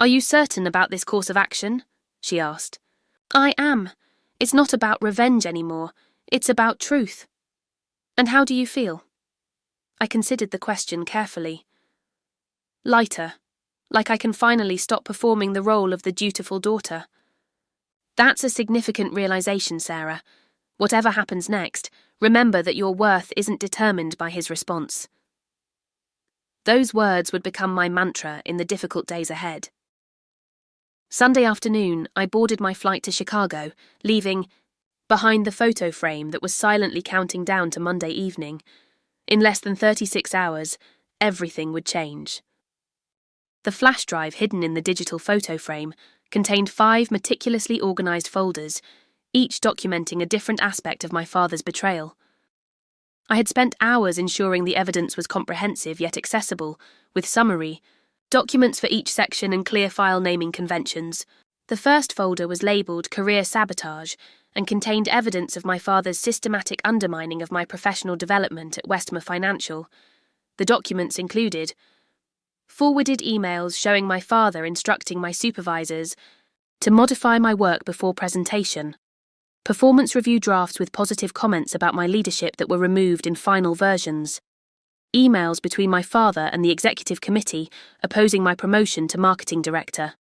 Speaker 1: "Are you certain about this course of action?" she asked. "I am. It's not about revenge anymore. It's about truth." "And how do you feel?" I considered the question carefully. "Lighter, like I can finally stop performing the role of the dutiful daughter." "That's a significant realization, Sarah. Whatever happens next, remember that your worth isn't determined by his response." Those words would become my mantra in the difficult days ahead. Sunday afternoon, I boarded my flight to Chicago, leaving behind the photo frame that was silently counting down to Monday evening. In less than 36 hours, everything would change. The flash drive hidden in the digital photo frame contained 5 meticulously organized folders, each documenting a different aspect of my father's betrayal. I had spent hours ensuring the evidence was comprehensive yet accessible, with summary, documents for each section and clear file naming conventions. The first folder was labelled Career Sabotage and contained evidence of my father's systematic undermining of my professional development at Westmore Financial. The documents included forwarded emails showing my father instructing my supervisors to modify my work before presentation, performance review drafts with positive comments about my leadership that were removed in final versions, emails between my father and the executive committee opposing my promotion to marketing director,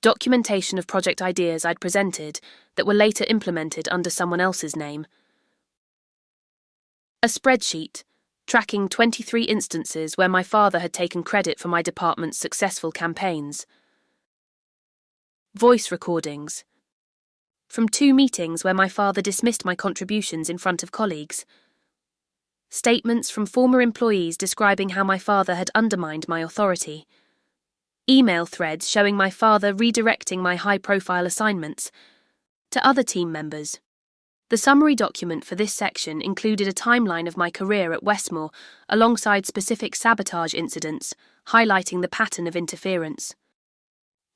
Speaker 1: documentation of project ideas I'd presented that were later implemented under someone else's name, a spreadsheet tracking 23 instances where my father had taken credit for my department's successful campaigns, voice recordings from 2 meetings where my father dismissed my contributions in front of colleagues, statements from former employees describing how my father had undermined my authority, email threads showing my father redirecting my high-profile assignments to other team members. The summary document for this section included a timeline of my career at Westmore alongside specific sabotage incidents, highlighting the pattern of interference.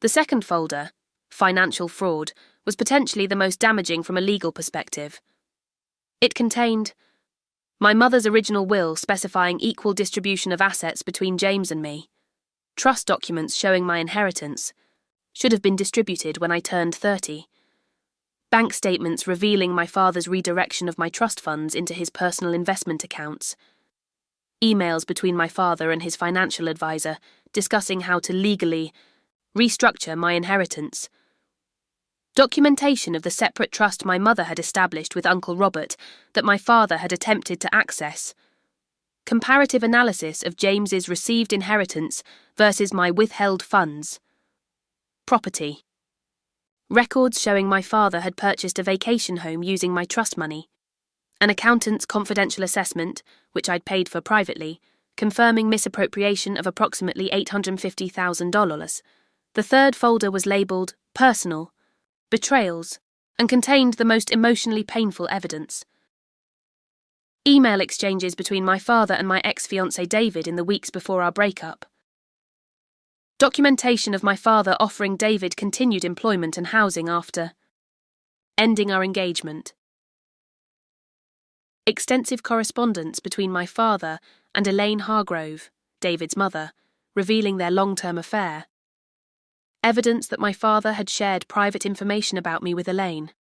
Speaker 1: The second folder, Financial Fraud, was potentially the most damaging from a legal perspective. It contained my mother's original will specifying equal distribution of assets between James and me, trust documents showing my inheritance should have been distributed when I turned 30, bank statements revealing my father's redirection of my trust funds into his personal investment accounts, emails between my father and his financial advisor discussing how to legally restructure my inheritance, documentation of the separate trust my mother had established with Uncle Robert that my father had attempted to access, comparative analysis of James's received inheritance versus my withheld funds, property, records showing my father had purchased a vacation home using my trust money, an accountant's confidential assessment, which I'd paid for privately, confirming misappropriation of approximately $850,000. The third folder was labelled Personal, Betrayals, and contained the most emotionally painful evidence. Email exchanges between my father and my ex-fiancé David in the weeks before our breakup. Documentation of my father offering David continued employment and housing after ending our engagement. Extensive correspondence between my father and Elaine Hargrove, David's mother, revealing their long-term affair. Evidence that my father had shared private information about me with Elaine.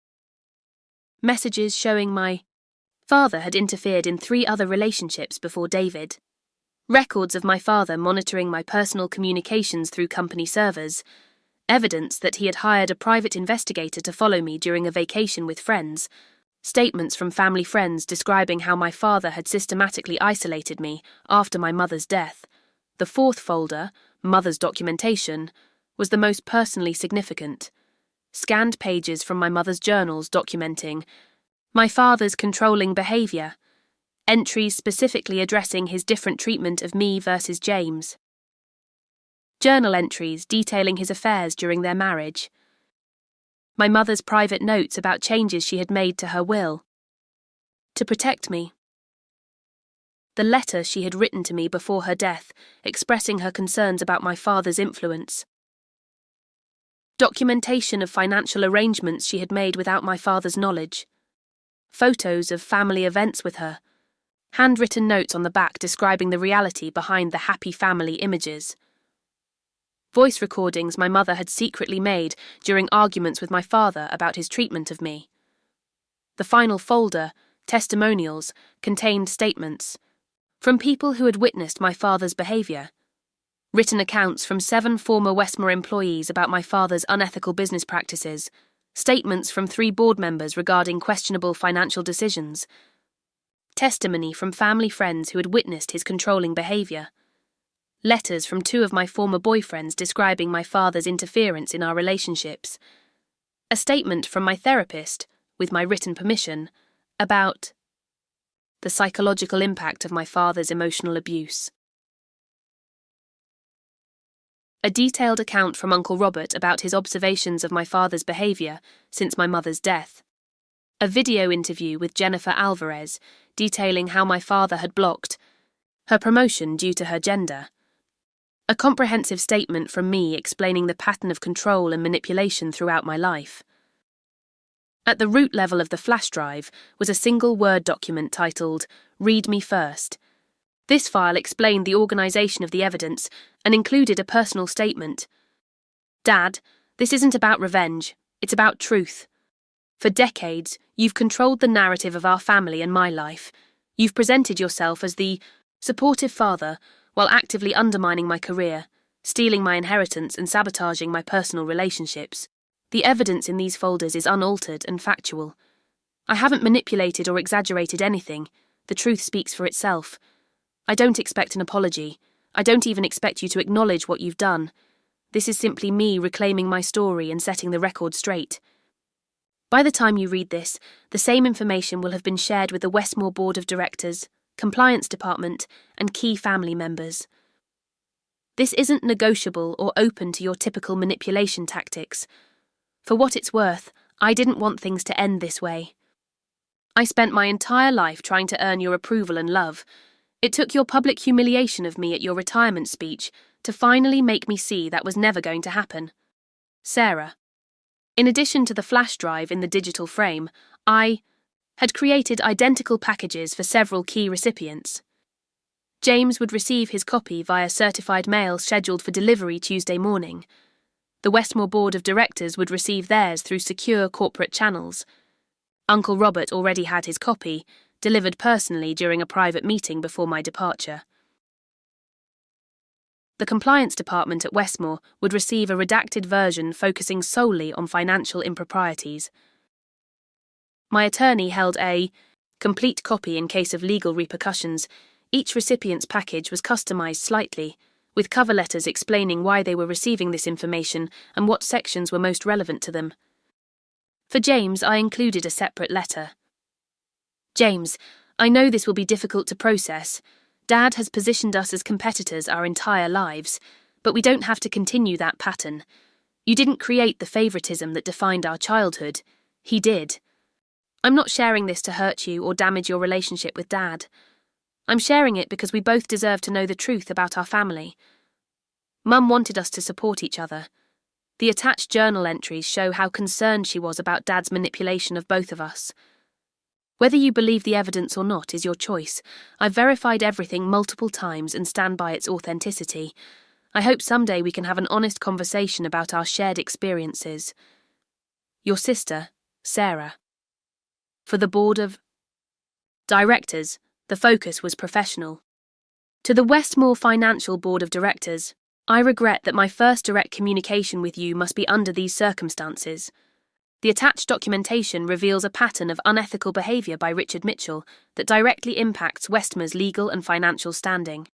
Speaker 1: Messages showing my father had interfered in 3 other relationships before David. Records of my father monitoring my personal communications through company servers. Evidence that he had hired a private investigator to follow me during a vacation with friends. Statements from family friends describing how my father had systematically isolated me after my mother's death. The fourth folder, Mother's Documentation, was the most personally significant. Scanned pages from my mother's journals documenting my father's controlling behaviour, entries specifically addressing his different treatment of me versus James, journal entries detailing his affairs during their marriage, My mother's private notes about changes she had made to her will. To protect me. The letter she had written to me before her death, expressing her concerns about my father's influence. Documentation of financial arrangements she had made without my father's knowledge. Photos of family events with her. Handwritten notes on the back describing the reality behind the happy family images. Voice recordings my mother had secretly made during arguments with my father about his treatment of me. The final folder, testimonials, contained statements from people who had witnessed my father's behaviour. Written accounts from 7 former Westmore employees about my father's unethical business practices. Statements from 3 board members regarding questionable financial decisions. Testimony from family friends who had witnessed his controlling behaviour. Letters from 2 of my former boyfriends describing my father's interference in our relationships. A statement from my therapist, with my written permission, about the psychological impact of my father's emotional abuse. A detailed account from Uncle Robert about his observations of my father's behaviour since my mother's death. A video interview with Jennifer Alvarez detailing how my father had blocked her promotion due to her gender. A comprehensive statement from me explaining the pattern of control and manipulation throughout my life. At the root level of the flash drive was a single Word document titled, "Read Me First." This file explained the organisation of the evidence and included a personal statement. "Dad, this isn't about revenge, it's about truth. For decades, you've controlled the narrative of our family and my life. You've presented yourself as the supportive father while actively undermining my career, stealing my inheritance and sabotaging my personal relationships. The evidence in these folders is unaltered and factual. I haven't manipulated or exaggerated anything. The truth speaks for itself. I don't expect an apology. I don't even expect you to acknowledge what you've done. This is simply me reclaiming my story and setting the record straight." By the time you read this, the same information will have been shared with the Westmore Board of Directors, Compliance Department, and key family members. This isn't negotiable or open to your typical manipulation tactics. For what it's worth, I didn't want things to end this way. I spent my entire life trying to earn your approval and love. It took your public humiliation of me at your retirement speech to finally make me see that was never going to happen. Sarah. In addition to the flash drive in the digital frame, I had created identical packages for several key recipients. James would receive his copy via certified mail scheduled for delivery Tuesday morning. The Westmore Board of Directors would receive theirs through secure corporate channels. Uncle Robert already had his copy, delivered personally during a private meeting before my departure. The Compliance Department at Westmore would receive a redacted version focusing solely on financial improprieties. My attorney held a complete copy in case of legal repercussions. Each recipient's package was customised slightly, with cover letters explaining why they were receiving this information and what sections were most relevant to them. For James, I included a separate letter. "James, I know this will be difficult to process. Dad has positioned us as competitors our entire lives, but we don't have to continue that pattern. You didn't create the favouritism that defined our childhood. He did. I'm not sharing this to hurt you or damage your relationship with Dad. I'm sharing it because we both deserve to know the truth about our family. Mum wanted us to support each other. The attached journal entries show how concerned she was about Dad's manipulation of both of us. Whether you believe the evidence or not is your choice. I've verified everything multiple times and stand by its authenticity. I hope someday we can have an honest conversation about our shared experiences. Your sister, Sarah." For the Board of Directors, the focus was professional. To the Westmore Financial Board of Directors, I regret that my first direct communication with you must be under these circumstances. The attached documentation reveals a pattern of unethical behaviour by Richard Mitchell that directly impacts Westmore's legal and financial standing.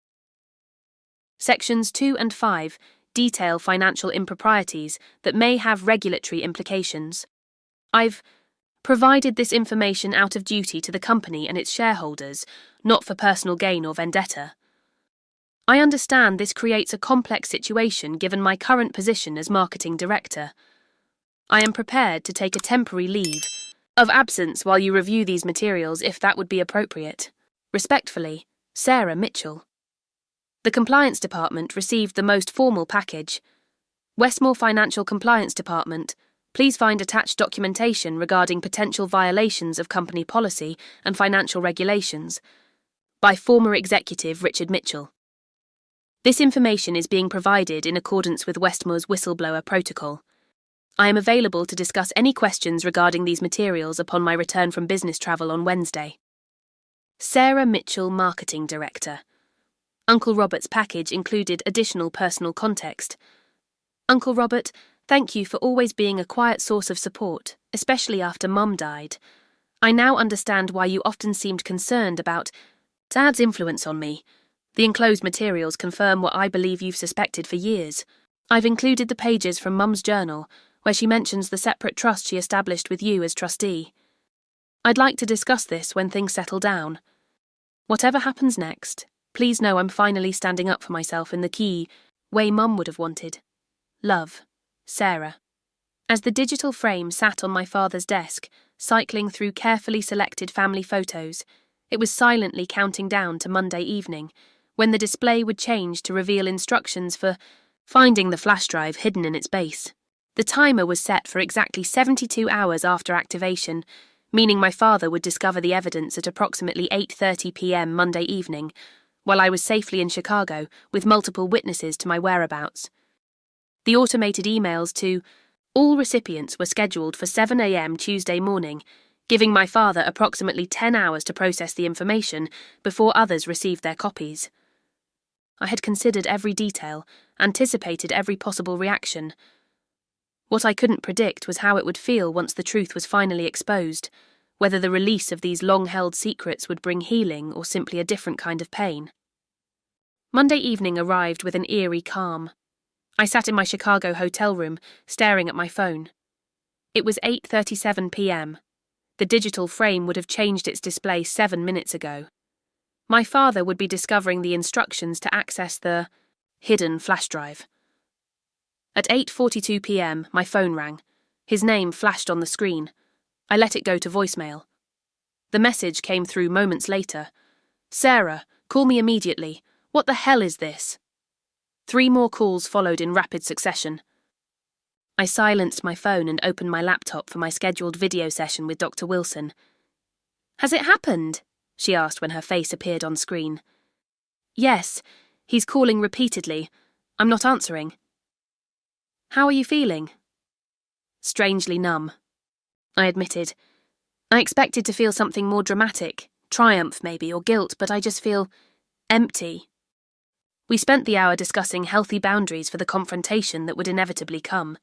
Speaker 1: Sections 2 and 5 detail financial improprieties that may have regulatory implications. I've provided this information out of duty to the company and its shareholders, not for personal gain or vendetta. I understand this creates a complex situation given my current position as marketing director. I am prepared to take a temporary leave of absence while you review these materials if that would be appropriate. Respectfully, Sarah Mitchell. The Compliance Department received the most formal package. Westmore Financial Compliance Department, please find attached documentation regarding potential violations of company policy and financial regulations by former executive Richard Mitchell. This information is being provided in accordance with Westmore's whistleblower protocol. I am available to discuss any questions regarding these materials upon my return from business travel on Wednesday. Sarah Mitchell, Marketing Director. Uncle Robert's package included additional personal context. Uncle Robert, thank you for always being a quiet source of support, especially after Mum died. I now understand why you often seemed concerned about Dad's influence on me. The enclosed materials confirm what I believe you've suspected for years. I've included the pages from Mum's journal, where she mentions the separate trust she established with you as trustee. I'd like to discuss this when things settle down. Whatever happens next, please know I'm finally standing up for myself in the key way Mum would have wanted. Love, Sarah. As the digital frame sat on my father's desk, cycling through carefully selected family photos, it was silently counting down to Monday evening, when the display would change to reveal instructions for finding the flash drive hidden in its base. The timer was set for exactly 72 hours after activation, meaning my father would discover the evidence at approximately 8:30 p.m. Monday evening, while I was safely in Chicago with multiple witnesses to my whereabouts. The automated emails to all recipients were scheduled for 7 a.m. Tuesday morning, giving my father approximately 10 hours to process the information before others received their copies. I had considered every detail, anticipated every possible reaction. What I couldn't predict was how it would feel once the truth was finally exposed, whether the release of these long-held secrets would bring healing or simply a different kind of pain. Monday evening arrived with an eerie calm. I sat in my Chicago hotel room, staring at my phone. It was 8:37 p.m. The digital frame would have changed its display 7 minutes ago. My father would be discovering the instructions to access the hidden flash drive. At 8:42 p.m, my phone rang. His name flashed on the screen. I let it go to voicemail. The message came through moments later. Sarah, call me immediately. What the hell is this? 3 more calls followed in rapid succession. I silenced my phone and opened my laptop for my scheduled video session with Dr. Wilson. Has it happened? She asked when her face appeared on screen. Yes, he's calling repeatedly. I'm not answering. How are you feeling? Strangely numb, I admitted. I expected to feel something more dramatic, triumph maybe, or guilt, but I just feel empty. We spent the hour discussing healthy boundaries for the confrontation that would inevitably come.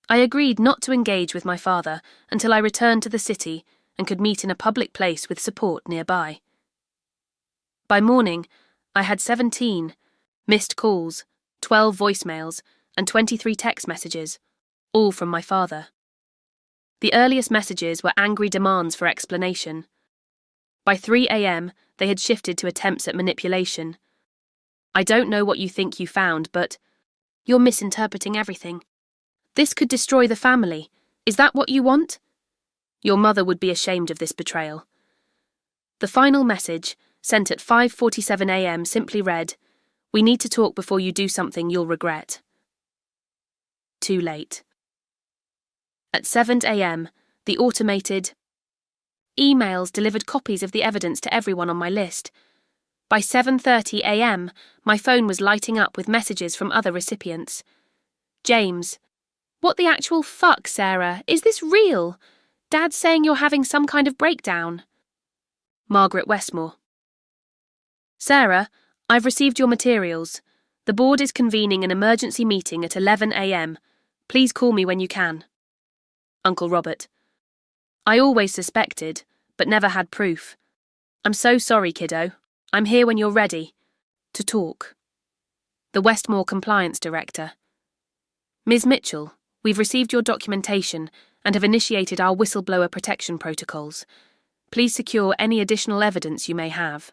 Speaker 1: I agreed not to engage with my father until I returned to the city and could meet in a public place with support nearby. By morning, I had 17 missed calls, 12 voicemails, and 23 text messages, all from my father. The earliest messages were angry demands for explanation. By 3 a.m, they had shifted to attempts at manipulation. I don't know what you think you found, but you're misinterpreting everything. This could destroy the family. Is that what you want? Your mother would be ashamed of this betrayal. The final message, sent at 5:47 a.m, simply read, "We need to talk before you do something you'll regret." Too late. At 7 a.m, the automated emails delivered copies of the evidence to everyone on my list. By 7:30 a.m, my phone was lighting up with messages from other recipients. James. What the actual fuck, Sarah? Is this real? Dad's saying you're having some kind of breakdown. Margaret Westmore. Sarah, I've received your materials. The board is convening an emergency meeting at 11 a.m. Please call me when you can. Uncle Robert. I always suspected, but never had proof. I'm so sorry, kiddo. I'm here when you're ready. To talk. The Westmore Compliance Director. Ms. Mitchell, we've received your documentation and have initiated our whistleblower protection protocols. Please secure any additional evidence you may have.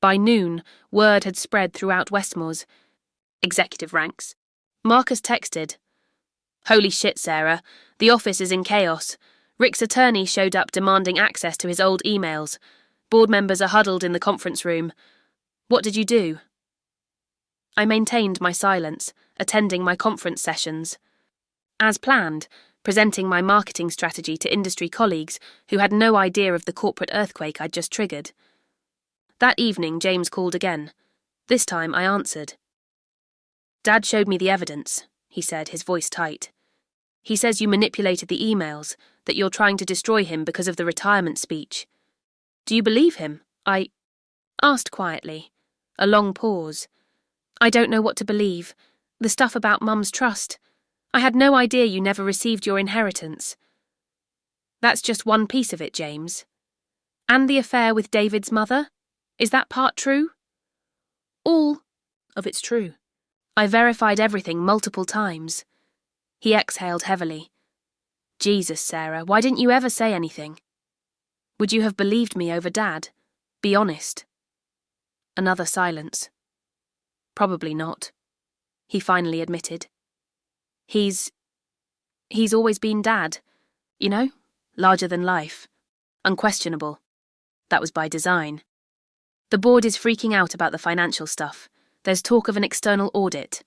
Speaker 1: By noon, word had spread throughout Westmore's executive ranks. Marcus texted, Holy shit, Sarah. The office is in chaos. Rick's attorney showed up demanding access to his old emails. Board members are huddled in the conference room. What did you do? I maintained my silence, attending my conference sessions. As planned, presenting my marketing strategy to industry colleagues who had no idea of the corporate earthquake I'd just triggered. That evening, James called again. This time, I answered. Dad showed me the evidence, he said, his voice tight. He says you manipulated the emails, that you're trying to destroy him because of the retirement speech. Do you believe him? I asked quietly. A long pause. I don't know what to believe. The stuff about Mum's trust. I had no idea you never received your inheritance. That's just one piece of it, James. And the affair with David's mother? Is that part true? All of it's true. I verified everything multiple times. He exhaled heavily. Jesus, Sarah, why didn't you ever say anything? Would you have believed me over Dad? Be honest. Another silence. Probably not, he finally admitted. He's always been Dad, you know, larger than life, unquestionable. That was by design. The board is freaking out about the financial stuff. There's talk of an external audit.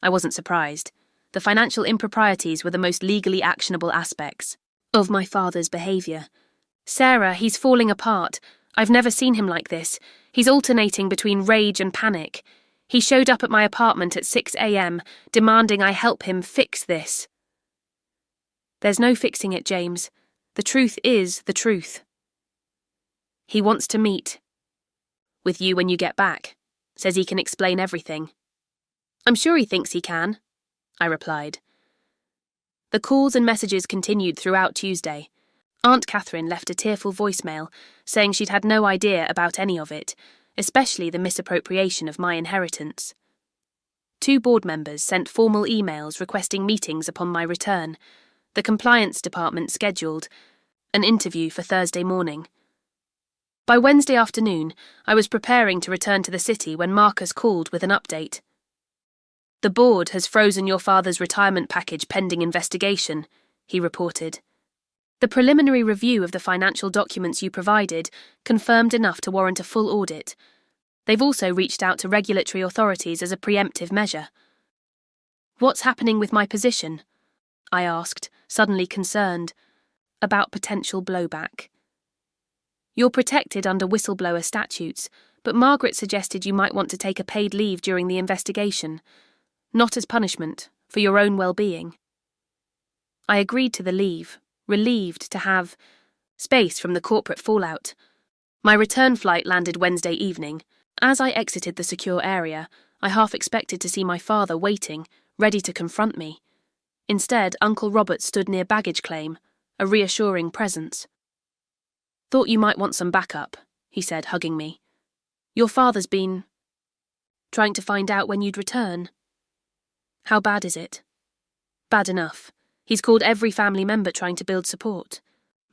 Speaker 1: I wasn't surprised. The financial improprieties were the most legally actionable aspects of my father's behaviour. Sarah, he's falling apart. I've never seen him like this. He's alternating between rage and panic. He showed up at my apartment at 6 a.m, demanding I help him fix this. There's no fixing it, James. The truth is the truth. He wants to meet with you when you get back. Says he can explain everything. I'm sure he thinks he can, I replied. The calls and messages continued throughout Tuesday. Aunt Catherine left a tearful voicemail saying she'd had no idea about any of it, especially the misappropriation of my inheritance. 2 board members sent formal emails requesting meetings upon my return. The compliance department scheduled an interview for Thursday morning. By Wednesday afternoon, I was preparing to return to the city when Marcus called with an update. The board has frozen your father's retirement package pending investigation, he reported. The preliminary review of the financial documents you provided confirmed enough to warrant a full audit. They've also reached out to regulatory authorities as a preemptive measure. What's happening with my position? I asked, suddenly concerned about potential blowback. You're protected under whistleblower statutes, but Margaret suggested you might want to take a paid leave during the investigation, not as punishment, for your own well-being. I agreed to the leave, relieved to have space from the corporate fallout. My return flight landed Wednesday evening. As I exited the secure area, I half expected to see my father waiting, ready to confront me. Instead, Uncle Robert stood near baggage claim, a reassuring presence. Thought you might want some backup, he said, hugging me. Your father's been trying to find out when you'd return. How bad is it? Bad enough. He's called every family member trying to build support.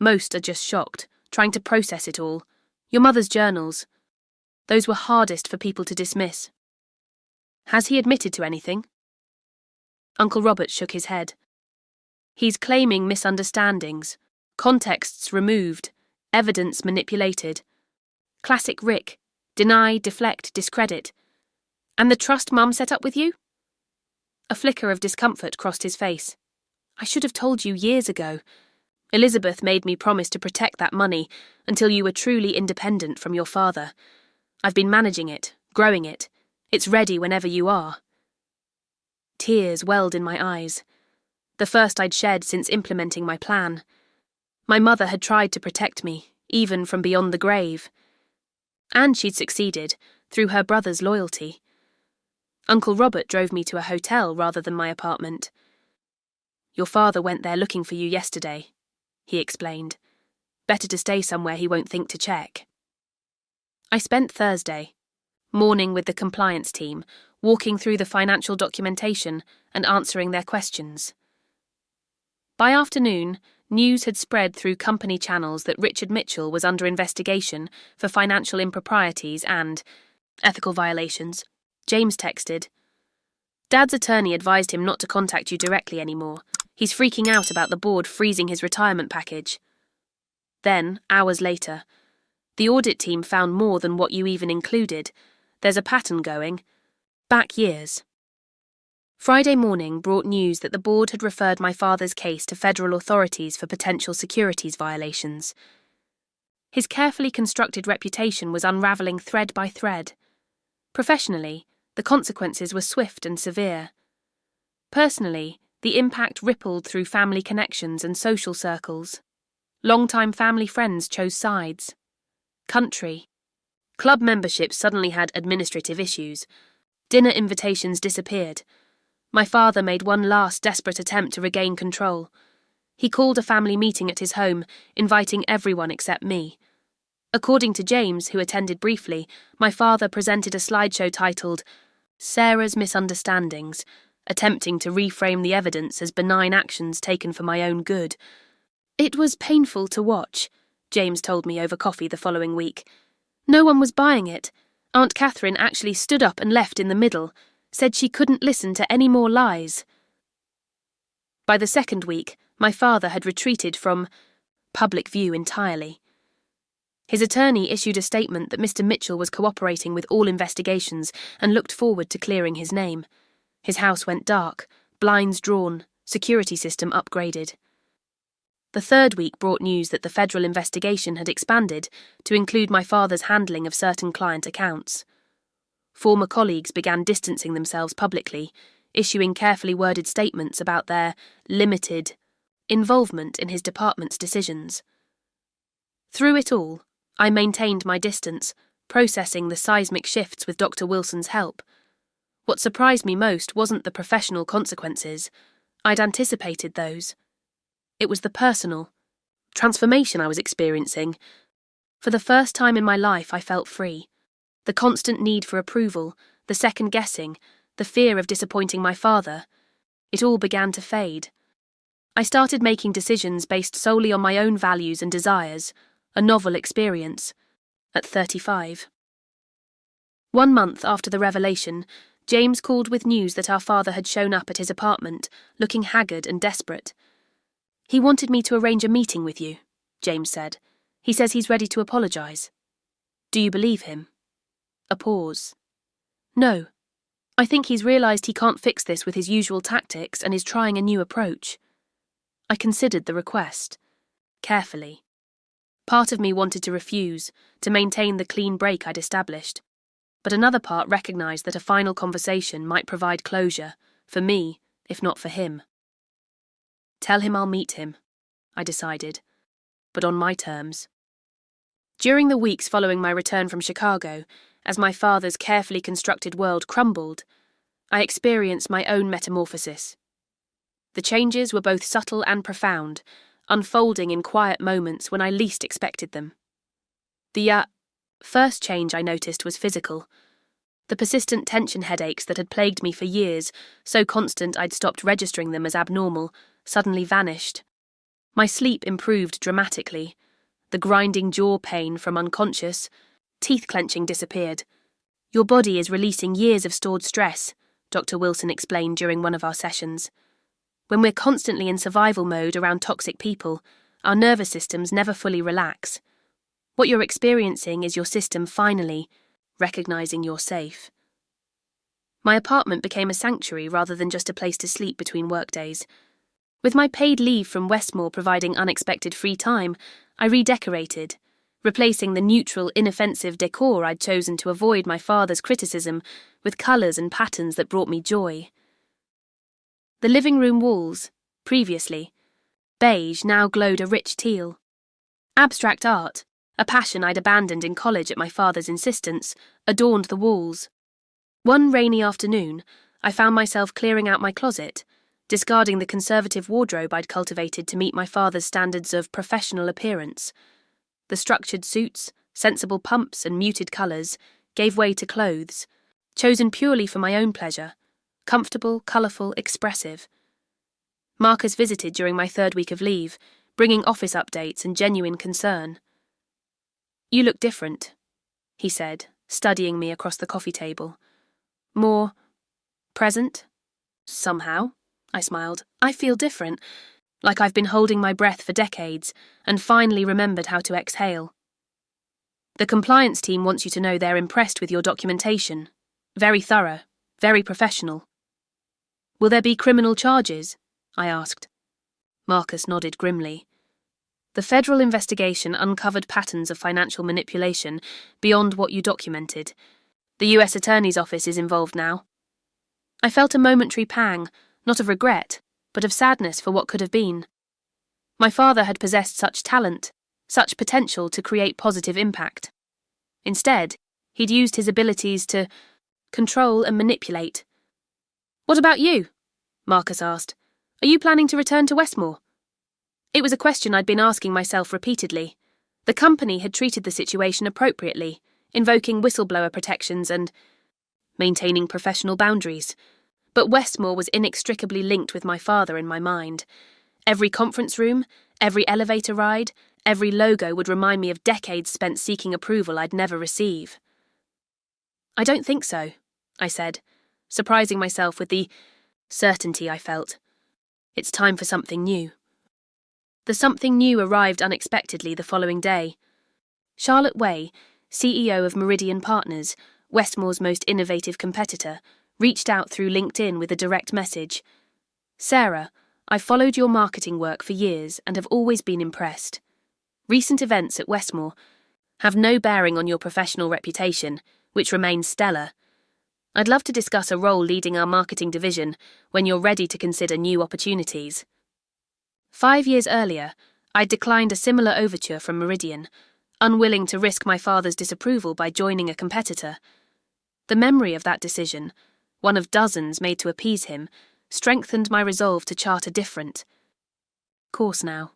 Speaker 1: Most are just shocked, trying to process it all. Your mother's journals. Those were hardest for people to dismiss. Has he admitted to anything? Uncle Robert shook his head. He's claiming misunderstandings, contexts removed, evidence manipulated. Classic Rick. Deny, deflect, discredit. And the trust Mum set up with you? A flicker of discomfort crossed his face. I should have told you years ago. Elizabeth made me promise to protect that money until you were truly independent from your father. I've been managing it, growing it. It's ready whenever you are. Tears welled in my eyes. The first I'd shed since implementing my plan. My mother had tried to protect me, even from beyond the grave. And she'd succeeded, through her brother's loyalty. Uncle Robert drove me to a hotel rather than my apartment. Your father went there looking for you yesterday, he explained. Better to stay somewhere he won't think to check. I spent Thursday, morning with the compliance team, walking through the financial documentation and answering their questions. By afternoon, news had spread through company channels that Richard Mitchell was under investigation for financial improprieties and ethical violations. James texted, Dad's attorney advised him not to contact you directly anymore. He's freaking out about the board freezing his retirement package. Then, hours later, the audit team found more than what you even included. There's a pattern going. Back years. Friday morning brought news that the board had referred my father's case to federal authorities for potential securities violations. His carefully constructed reputation was unravelling thread by thread. Professionally, the consequences were swift and severe. Personally, the impact rippled through family connections and social circles. Longtime family friends chose sides. Country. Club memberships suddenly had administrative issues. Dinner invitations disappeared. My father made one last desperate attempt to regain control. He called a family meeting at his home, inviting everyone except me. According to James, who attended briefly, my father presented a slideshow titled Sarah's Misunderstandings, attempting to reframe the evidence as benign actions taken for my own good. It was painful to watch, James told me over coffee the following week. No one was buying it. Aunt Catherine actually stood up and left in the middle, said she couldn't listen to any more lies. By the second week, my father had retreated from public view entirely. His attorney issued a statement that Mr. Mitchell was cooperating with all investigations and looked forward to clearing his name. His house went dark, blinds drawn, security system upgraded. The third week brought news that the federal investigation had expanded to include my father's handling of certain client accounts. Former colleagues began distancing themselves publicly, issuing carefully worded statements about their limited involvement in his department's decisions. Through it all, I maintained my distance, processing the seismic shifts with Dr. Wilson's help. What surprised me most wasn't the professional consequences. I'd anticipated those. It was the personal transformation I was experiencing. For the first time in my life, I felt free. The constant need for approval, the second guessing, the fear of disappointing my father, it all began to fade. I started making decisions based solely on my own values and desires, a novel experience, at 35. 1 month after the revelation, James called with news that our father had shown up at his apartment, looking haggard and desperate. He wanted me to arrange a meeting with you, James said. He says he's ready to apologise. Do you believe him? A pause. No. I think he's realised he can't fix this with his usual tactics and is trying a new approach. I considered the request. Carefully. Part of me wanted to refuse, to maintain the clean break I'd established. But another part recognised that a final conversation might provide closure, for me, if not for him. Tell him I'll meet him, I decided, but on my terms. During the weeks following my return from Chicago, as my father's carefully constructed world crumbled, I experienced my own metamorphosis. The changes were both subtle and profound, unfolding in quiet moments when I least expected them. The first change I noticed was physical. The persistent tension headaches that had plagued me for years, so constant I'd stopped registering them as abnormal, suddenly vanished. My sleep improved dramatically. The grinding jaw pain from unconscious, teeth clenching disappeared. Your body is releasing years of stored stress, Dr. Wilson explained during one of our sessions. When we're constantly in survival mode around toxic people, our nervous systems never fully relax. What you're experiencing is your system finally recognizing you're safe. My apartment became a sanctuary rather than just a place to sleep between workdays. With my paid leave from Westmore providing unexpected free time, I redecorated, replacing the neutral, inoffensive decor I'd chosen to avoid my father's criticism with colours and patterns that brought me joy. The living room walls, previously beige, now glowed a rich teal. Abstract art, a passion I'd abandoned in college at my father's insistence, adorned the walls. One rainy afternoon, I found myself clearing out my closet, discarding the conservative wardrobe I'd cultivated to meet my father's standards of professional appearance. The structured suits, sensible pumps and muted colours gave way to clothes, chosen purely for my own pleasure, comfortable, colourful, expressive. Marcus visited during my third week of leave, bringing office updates and genuine concern. You look different, he said, studying me across the coffee table. More present, Somehow, I smiled, I feel different, like I've been holding my breath for decades and finally remembered how to exhale. The compliance team wants you to know they're impressed with your documentation. Very thorough, very professional. Will there be criminal charges? I asked. Marcus nodded grimly. The federal investigation uncovered patterns of financial manipulation beyond what you documented. The US Attorney's Office is involved now. I felt a momentary pang, not of regret, but of sadness for what could have been. My father had possessed such talent, such potential to create positive impact. Instead, he'd used his abilities to control and manipulate. What about you? Marcus asked. Are you planning to return to Westmore? It was a question I'd been asking myself repeatedly. The company had treated the situation appropriately, invoking whistleblower protections and maintaining professional boundaries. But Westmore was inextricably linked with my father in my mind. Every conference room, every elevator ride, every logo would remind me of decades spent seeking approval I'd never receive. I don't think so, I said, surprising myself with the certainty I felt. It's time for something new. The something new arrived unexpectedly the following day. Charlotte Way, CEO of Meridian Partners, Westmore's most innovative competitor, reached out through LinkedIn with a direct message. Sarah, I've followed your marketing work for years and have always been impressed. Recent events at Westmore have no bearing on your professional reputation, which remains stellar. I'd love to discuss a role leading our marketing division when you're ready to consider new opportunities. 5 years earlier, I'd declined a similar overture from Meridian, unwilling to risk my father's disapproval by joining a competitor. The memory of that decision, one of dozens made to appease him, strengthened my resolve to chart a different course now.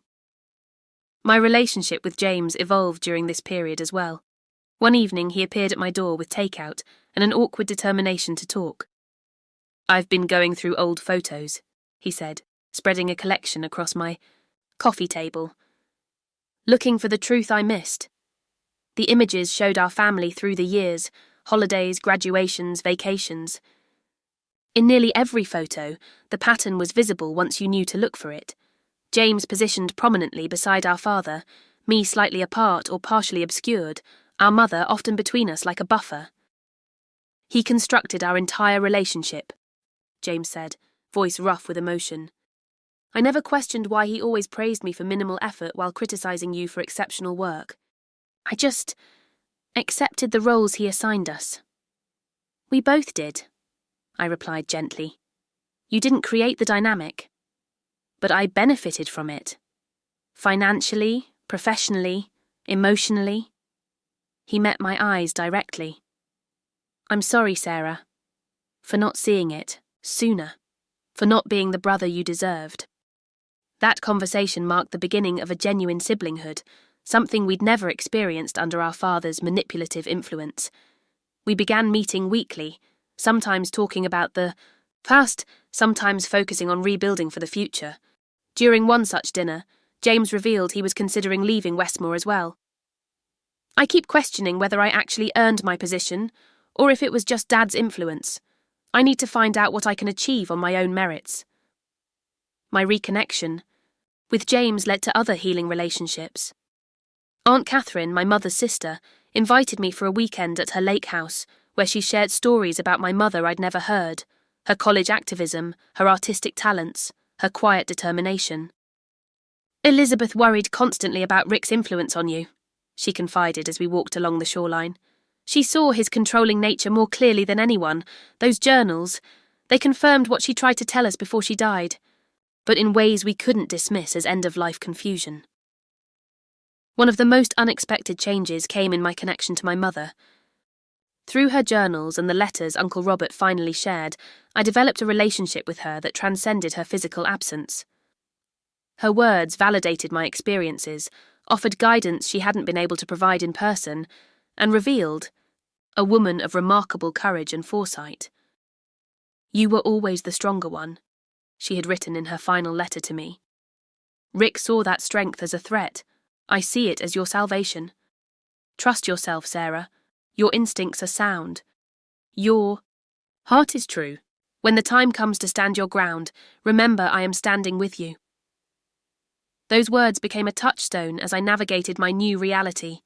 Speaker 1: My relationship with James evolved during this period as well. One evening he appeared at my door with takeout and an awkward determination to talk. I've been going through old photos, he said, spreading a collection across my coffee table. Looking for the truth I missed. The images showed our family through the years, holidays, graduations, vacations. In nearly every photo, the pattern was visible once you knew to look for it. James positioned prominently beside our father, me slightly apart or partially obscured, our mother often between us like a buffer. He constructed our entire relationship, James said, voice rough with emotion. I never questioned why he always praised me for minimal effort while criticizing you for exceptional work. I just accepted the roles he assigned us. We both did, I replied gently. You didn't create the dynamic, but I benefited from it. Financially, professionally, emotionally. He met my eyes directly. I'm sorry, Sarah, for not seeing it sooner, for not being the brother you deserved. That conversation marked the beginning of a genuine siblinghood, something we'd never experienced under our father's manipulative influence. We began meeting weekly, sometimes talking about the past, sometimes focusing on rebuilding for the future. During one such dinner, James revealed he was considering leaving Westmore as well. I keep questioning whether I actually earned my position, or if it was just Dad's influence. I need to find out what I can achieve on my own merits. My reconnection with James led to other healing relationships. Aunt Catherine, my mother's sister, invited me for a weekend at her lake house, where she shared stories about my mother I'd never heard, her college activism, her artistic talents, her quiet determination. Elizabeth worried constantly about Rick's influence on you, she confided as we walked along the shoreline. She saw his controlling nature more clearly than anyone. Those journals, they confirmed what she tried to tell us before she died, but in ways we couldn't dismiss as end-of-life confusion. One of the most unexpected changes came in my connection to my mother. Through her journals and the letters Uncle Robert finally shared, I developed a relationship with her that transcended her physical absence. Her words validated my experiences, offered guidance she hadn't been able to provide in person, and revealed a woman of remarkable courage and foresight. You were always the stronger one, she had written in her final letter to me. Rick saw that strength as a threat. I see it as your salvation. Trust yourself, Sarah. Your instincts are sound. Your heart is true, When the time comes to stand your ground, remember I am standing with you. Those words became a touchstone as I navigated my new reality.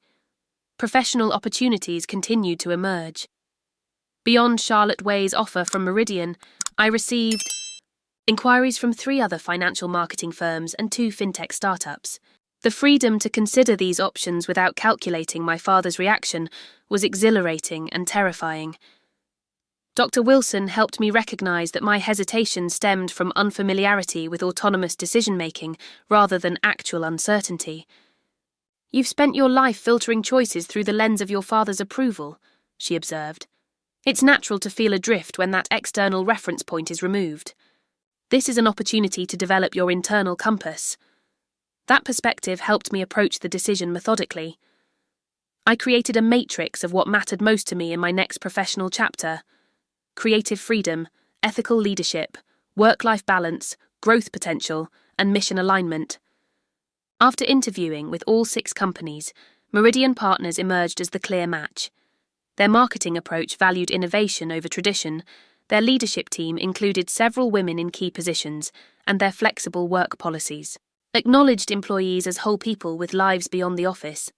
Speaker 1: Professional opportunities continued to emerge. Beyond Charlotte Way's offer from Meridian, I received inquiries from 3 other financial marketing firms and 2 fintech startups. The freedom to consider these options without calculating my father's reaction was exhilarating and terrifying. Dr. Wilson helped me recognize that my hesitation stemmed from unfamiliarity with autonomous decision-making rather than actual uncertainty. "You've spent your life filtering choices through the lens of your father's approval," she observed. "It's natural to feel adrift when that external reference point is removed. This is an opportunity to develop your internal compass." That perspective helped me approach the decision methodically. I created a matrix of what mattered most to me in my next professional chapter: creative freedom, ethical leadership, work-life balance, growth potential, and mission alignment. After interviewing with all 6 companies, Meridian Partners emerged as the clear match. Their marketing approach valued innovation over tradition, their leadership team included several women in key positions, and their flexible work policies acknowledged employees as whole people with lives beyond the office.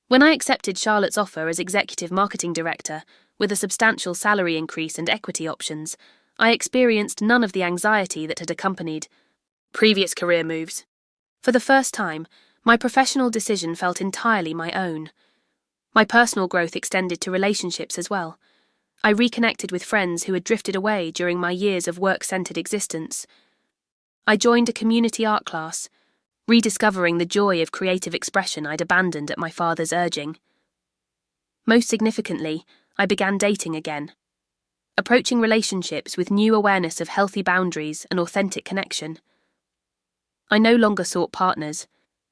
Speaker 1: When I accepted Charlotte's offer as Executive Marketing Director, with a substantial salary increase and equity options, I experienced none of the anxiety that had accompanied previous career moves. For the first time, my professional decision felt entirely my own. My personal growth extended to relationships as well. I reconnected with friends who had drifted away during my years of work-centered existence. I joined a community art class, rediscovering the joy of creative expression I'd abandoned at my father's urging. Most significantly, I began dating again, approaching relationships with new awareness of healthy boundaries and authentic connection. I no longer sought partners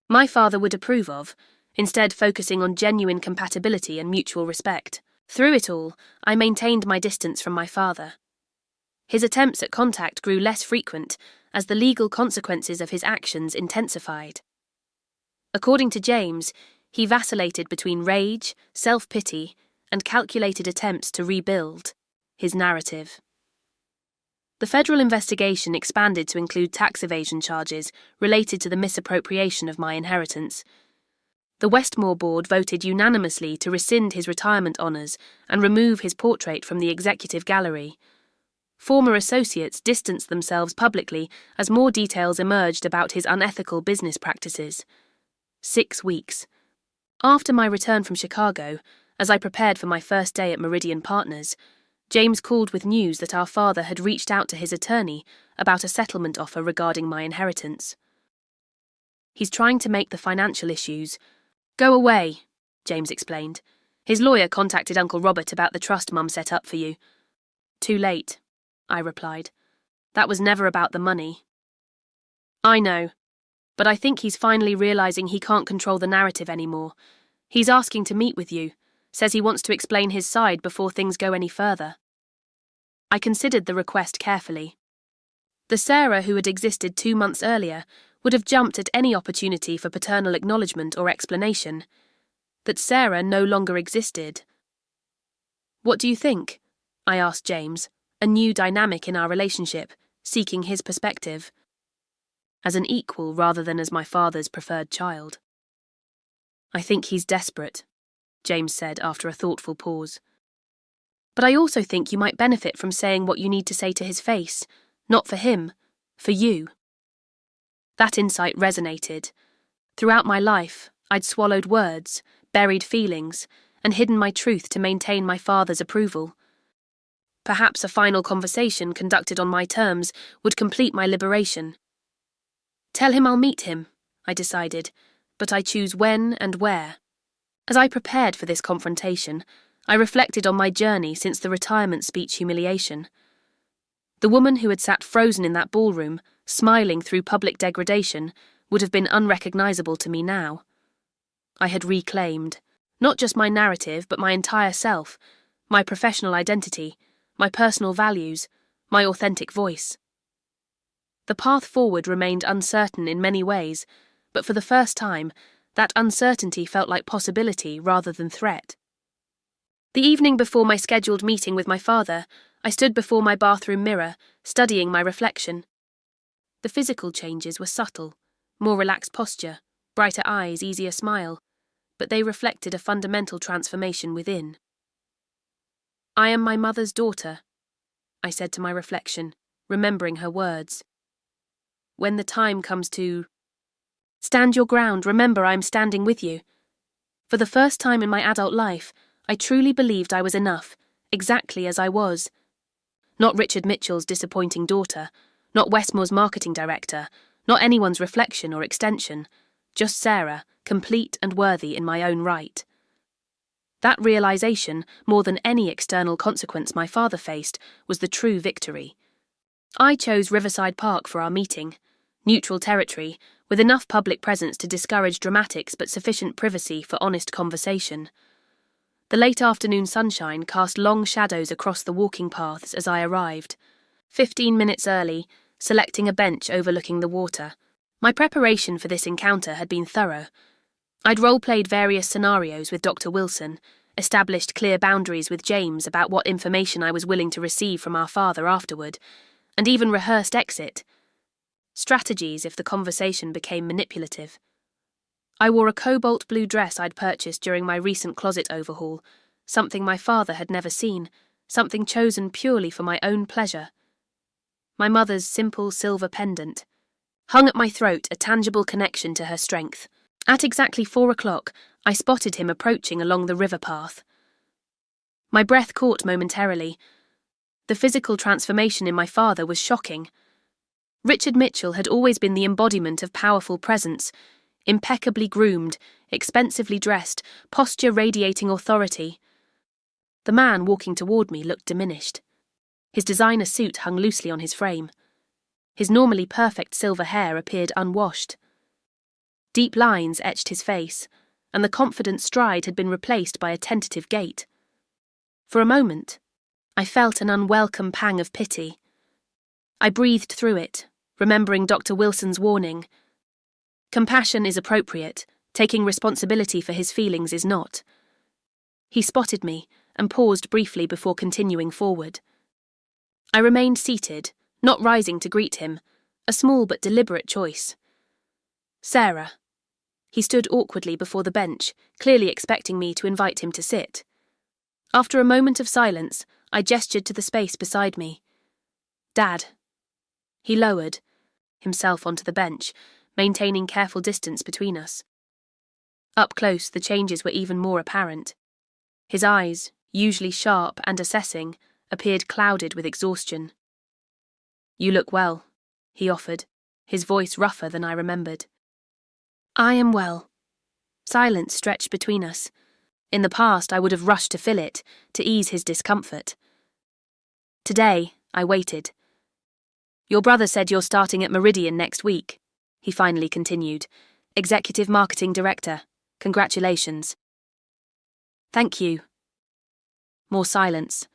Speaker 1: my father would approve of, instead focusing on genuine compatibility and mutual respect. Through it all, I maintained my distance from my father. His attempts at contact grew less frequent as the legal consequences of his actions intensified. According to James, he vacillated between rage, self-pity, and calculated attempts to rebuild his narrative. The federal investigation expanded to include tax evasion charges related to the misappropriation of my inheritance. The Westmore board voted unanimously to rescind his retirement honours and remove his portrait from the executive gallery. Former associates distanced themselves publicly as more details emerged about his unethical business practices. 6 weeks. After my return from Chicago, as I prepared for my first day at Meridian Partners, James called with news that our father had reached out to his attorney about a settlement offer regarding my inheritance. "He's trying to make the financial issues go away," James explained. "His lawyer contacted Uncle Robert about the trust Mum set up for you." "Too late," I replied. "That was never about the money." "I know, but I think he's finally realizing he can't control the narrative anymore. He's asking to meet with you, says he wants to explain his side before things go any further." I considered the request carefully. The Sarah who had existed 2 months earlier would have jumped at any opportunity for paternal acknowledgement or explanation. That Sarah no longer existed. "What do you think?" I asked James, a new dynamic in our relationship, seeking his perspective. As an equal rather than as my father's preferred child. "I think he's desperate," James said after a thoughtful pause. "But I also think you might benefit from saying what you need to say to his face, not for him, for you." That insight resonated. Throughout my life, I'd swallowed words, buried feelings, and hidden my truth to maintain my father's approval. Perhaps a final conversation conducted on my terms would complete my liberation. "Tell him I'll meet him," I decided, "but I choose when and where." As I prepared for this confrontation, I reflected on my journey since the retirement speech humiliation. The woman who had sat frozen in that ballroom, smiling through public degradation, would have been unrecognizable to me now. I had reclaimed, not just my narrative but my entire self, my professional identity, my personal values, my authentic voice. The path forward remained uncertain in many ways, but for the first time, that uncertainty felt like possibility rather than threat. The evening before my scheduled meeting with my father, I stood before my bathroom mirror, studying my reflection. The physical changes were subtle, more relaxed posture, brighter eyes, easier smile, but they reflected a fundamental transformation within. I am my mother's daughter, I said to my reflection, remembering her words. When the time comes to... Stand your ground, remember I am standing with you. For the first time in my adult life, I truly believed I was enough, exactly as I was. Not Richard Mitchell's disappointing daughter, not Westmore's marketing director, not anyone's reflection or extension, just Sarah, complete and worthy in my own right. That realization, more than any external consequence my father faced, was the true victory. I chose Riverside Park for our meeting, neutral territory, with enough public presence to discourage dramatics but sufficient privacy for honest conversation. The late afternoon sunshine cast long shadows across the walking paths as I arrived. 15 minutes early, selecting a bench overlooking the water. My preparation for this encounter had been thorough. I'd role-played various scenarios with Dr. Wilson, established clear boundaries with James about what information I was willing to receive from our father afterward, and even rehearsed exit. Strategies if the conversation became manipulative. I wore a cobalt blue dress I'd purchased during my recent closet overhaul, something my father had never seen, something chosen purely for my own pleasure. My mother's simple silver pendant hung at my throat, a tangible connection to her strength. At exactly 4 o'clock, I spotted him approaching along the river path. My breath caught momentarily. The physical transformation in my father was shocking. Richard Mitchell had always been the embodiment of powerful presence, impeccably groomed, expensively dressed, posture radiating authority. The man walking toward me looked diminished. His designer suit hung loosely on his frame. His normally perfect silver hair appeared unwashed. Deep lines etched his face, and the confident stride had been replaced by a tentative gait. For a moment, I felt an unwelcome pang of pity. I breathed through it, remembering Dr. Wilson's warning. Compassion is appropriate, taking responsibility for his feelings is not. He spotted me and paused briefly before continuing forward. I remained seated, not rising to greet him, a small but deliberate choice. Sarah. He stood awkwardly before the bench, clearly expecting me to invite him to sit. After a moment of silence, I gestured to the space beside me. Dad. He lowered himself onto the bench, maintaining careful distance between us. Up close, the changes were even more apparent. His eyes, usually sharp and assessing, appeared clouded with exhaustion. You look well, he offered, his voice rougher than I remembered. I am well. Silence stretched between us. In the past, I would have rushed to fill it, to ease his discomfort. Today, I waited. Your brother said you're starting at Meridian next week, he finally continued. Executive Marketing Director. Congratulations. Thank you. More silence.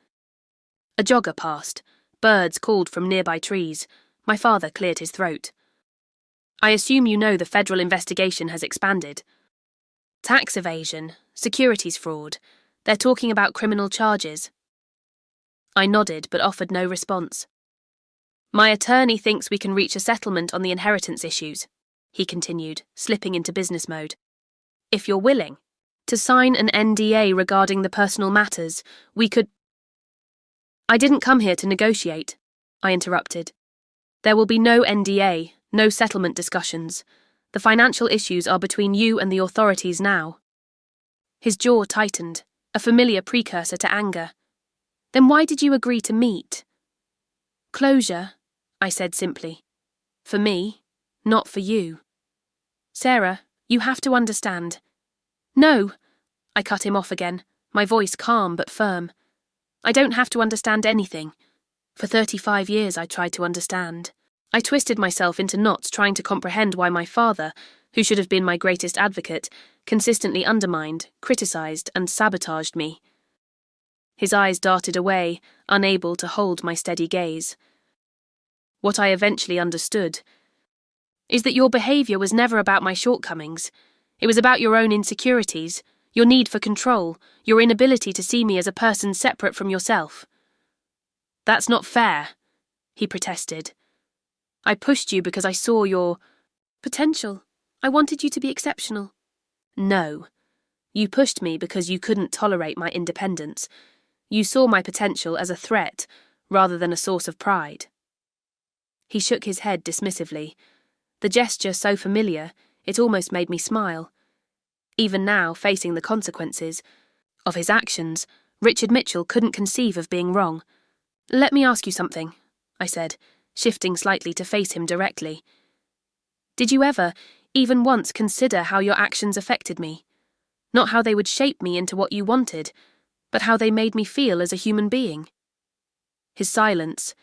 Speaker 1: A jogger passed. Birds called from nearby trees. My father cleared his throat. I assume you know the federal investigation has expanded. Tax evasion, securities fraud. They're talking about criminal charges. I nodded but offered no response. My attorney thinks we can reach a settlement on the inheritance issues, he continued, slipping into business mode. If you're willing to sign an NDA regarding the personal matters, we could... I didn't come here to negotiate, I interrupted. There will be no NDA, no settlement discussions. The financial issues are between you and the authorities now. His jaw tightened, a familiar precursor to anger. Then why did you agree to meet? Closure, I said simply. For me, not for you. Sarah, you have to understand. No, I cut him off again, my voice calm but firm. I don't have to understand anything. For 35 years I tried to understand. I twisted myself into knots trying to comprehend why my father, who should have been my greatest advocate, consistently undermined, criticized, and sabotaged me. His eyes darted away, unable to hold my steady gaze. What I eventually understood is that your behavior was never about my shortcomings. It was about your own insecurities, your need for control, your inability to see me as a person separate from yourself. That's not fair, he protested. I pushed you because I saw your potential. I wanted you to be exceptional. No. You pushed me because you couldn't tolerate my independence. You saw my potential as a threat rather than a source of pride. He shook his head dismissively, the gesture so familiar it almost made me smile. Even now, facing the consequences of his actions, Richard Mitchell couldn't conceive of being wrong. Let me ask you something, I said, shifting slightly to face him directly. Did you ever, even once, consider how your actions affected me? Not how they would shape me into what you wanted, but how they made me feel as a human being? His silence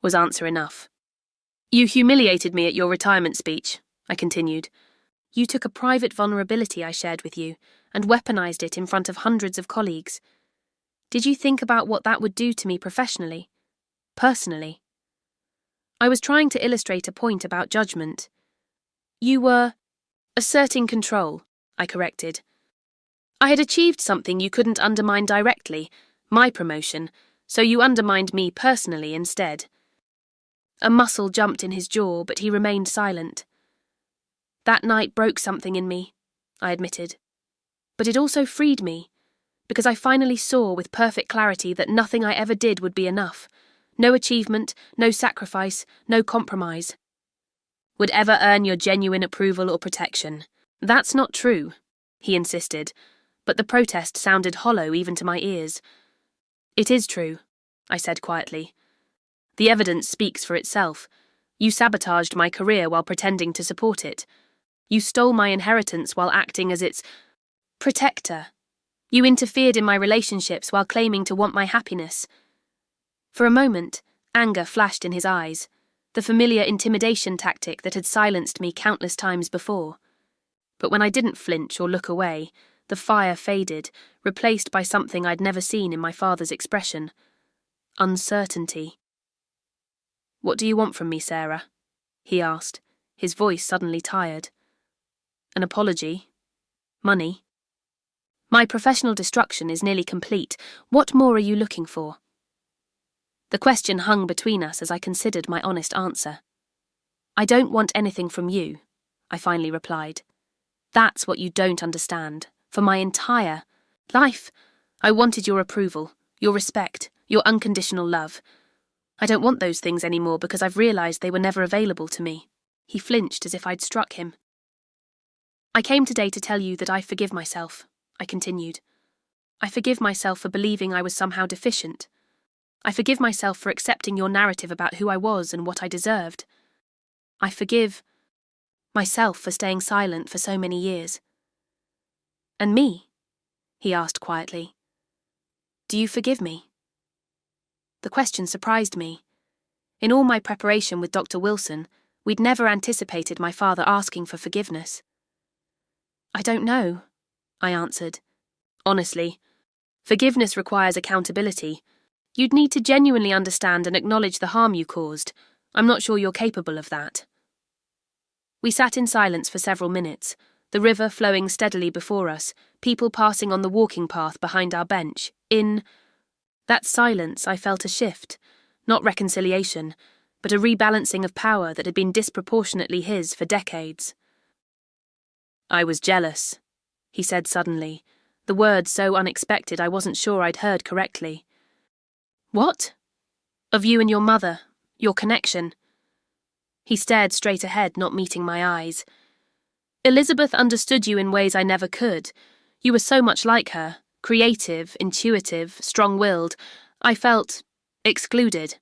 Speaker 1: was answer enough. You humiliated me at your retirement speech, I continued. You took a private vulnerability I shared with you and weaponized it in front of hundreds of colleagues. Did you think about what that would do to me professionally, personally? I was trying to illustrate a point about judgment. You were asserting control, I corrected. I had achieved something you couldn't undermine directly, my promotion, so you undermined me personally instead. A muscle jumped in his jaw, but he remained silent. That night broke something in me, I admitted. But it also freed me, because I finally saw with perfect clarity that nothing I ever did would be enough. No achievement, no sacrifice, no compromise would ever earn your genuine approval or protection. That's not true, he insisted, but the protest sounded hollow even to my ears. It is true, I said quietly. The evidence speaks for itself. You sabotaged my career while pretending to support it. You stole my inheritance while acting as its protector. You interfered in my relationships while claiming to want my happiness. For a moment, anger flashed in his eyes, the familiar intimidation tactic that had silenced me countless times before. But when I didn't flinch or look away, the fire faded, replaced by something I'd never seen in my father's expression. Uncertainty. What do you want from me, Sarah? He asked, his voice suddenly tired. An apology? Money? My professional destruction is nearly complete. What more are you looking for? The question hung between us as I considered my honest answer. I don't want anything from you, I finally replied. That's what you don't understand. For my entire life, I wanted your approval, your respect, your unconditional love. I don't want those things anymore because I've realized they were never available to me. He flinched as if I'd struck him. I came today to tell you that I forgive myself, I continued. I forgive myself for believing I was somehow deficient. I forgive myself for accepting your narrative about who I was and what I deserved. I forgive myself for staying silent for so many years. And me? He asked quietly. Do you forgive me? The question surprised me. In all my preparation with Dr. Wilson, we'd never anticipated my father asking for forgiveness. I don't know, I answered. Honestly, forgiveness requires accountability. You'd need to genuinely understand and acknowledge the harm you caused. I'm not sure you're capable of that. We sat in silence for several minutes, the river flowing steadily before us, people passing on the walking path behind our bench. In that silence, I felt a shift, not reconciliation, but a rebalancing of power that had been disproportionately his for decades. I was jealous, he said suddenly, the words so unexpected I wasn't sure I'd heard correctly. What? Of you and your mother, your connection. He stared straight ahead, not meeting my eyes. Elizabeth understood you in ways I never could. You were so much like her, creative, intuitive, strong-willed. I felt excluded.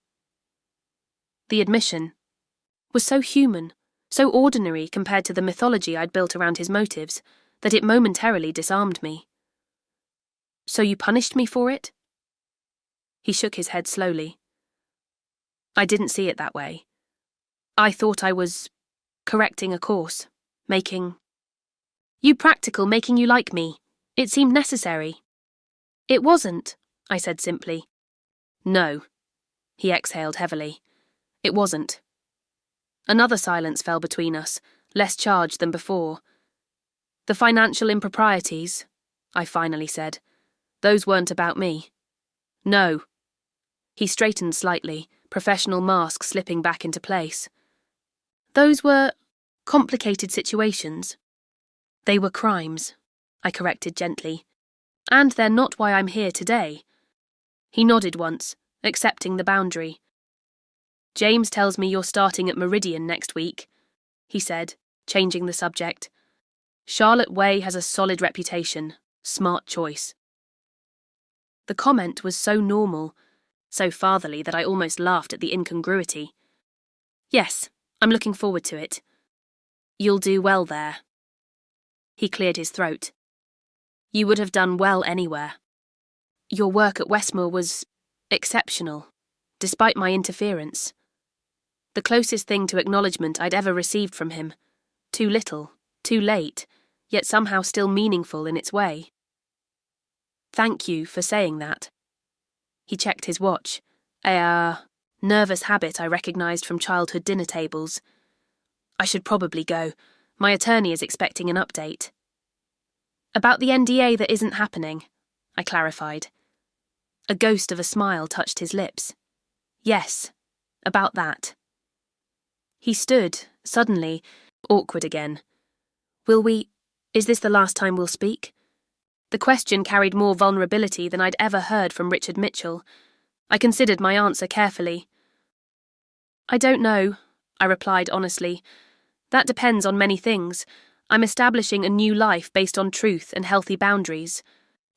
Speaker 1: The admission was so human, so ordinary compared to the mythology I'd built around his motives, that it momentarily disarmed me. So you punished me for it? He shook his head slowly. I didn't see it that way. I thought I was correcting a course, making you practical, making you like me. It seemed necessary. It wasn't, I said simply. No, he exhaled heavily. It wasn't. Another silence fell between us, less charged than before. The financial improprieties, I finally said, those weren't about me. No. He straightened slightly, professional mask slipping back into place. Those were complicated situations. They were crimes, I corrected gently. And they're not why I'm here today. He nodded once, accepting the boundary. James tells me you're starting at Meridian next week, he said, changing the subject. Charlotte Way has a solid reputation. Smart choice. The comment was so normal, so fatherly that I almost laughed at the incongruity. Yes, I'm looking forward to it. You'll do well there. He cleared his throat. You would have done well anywhere. Your work at Westmore was exceptional, despite my interference. The closest thing to acknowledgement I'd ever received from him. Too little, too late, yet somehow still meaningful in its way. Thank you for saying that. He checked his watch, a nervous habit I recognised from childhood dinner tables. I should probably go. My attorney is expecting an update. About the NDA that isn't happening, I clarified. A ghost of a smile touched his lips. Yes, about that. He stood, suddenly, awkward again. Is this the last time we'll speak? The question carried more vulnerability than I'd ever heard from Richard Mitchell. I considered my answer carefully. I don't know, I replied honestly. That depends on many things. I'm establishing a new life based on truth and healthy boundaries.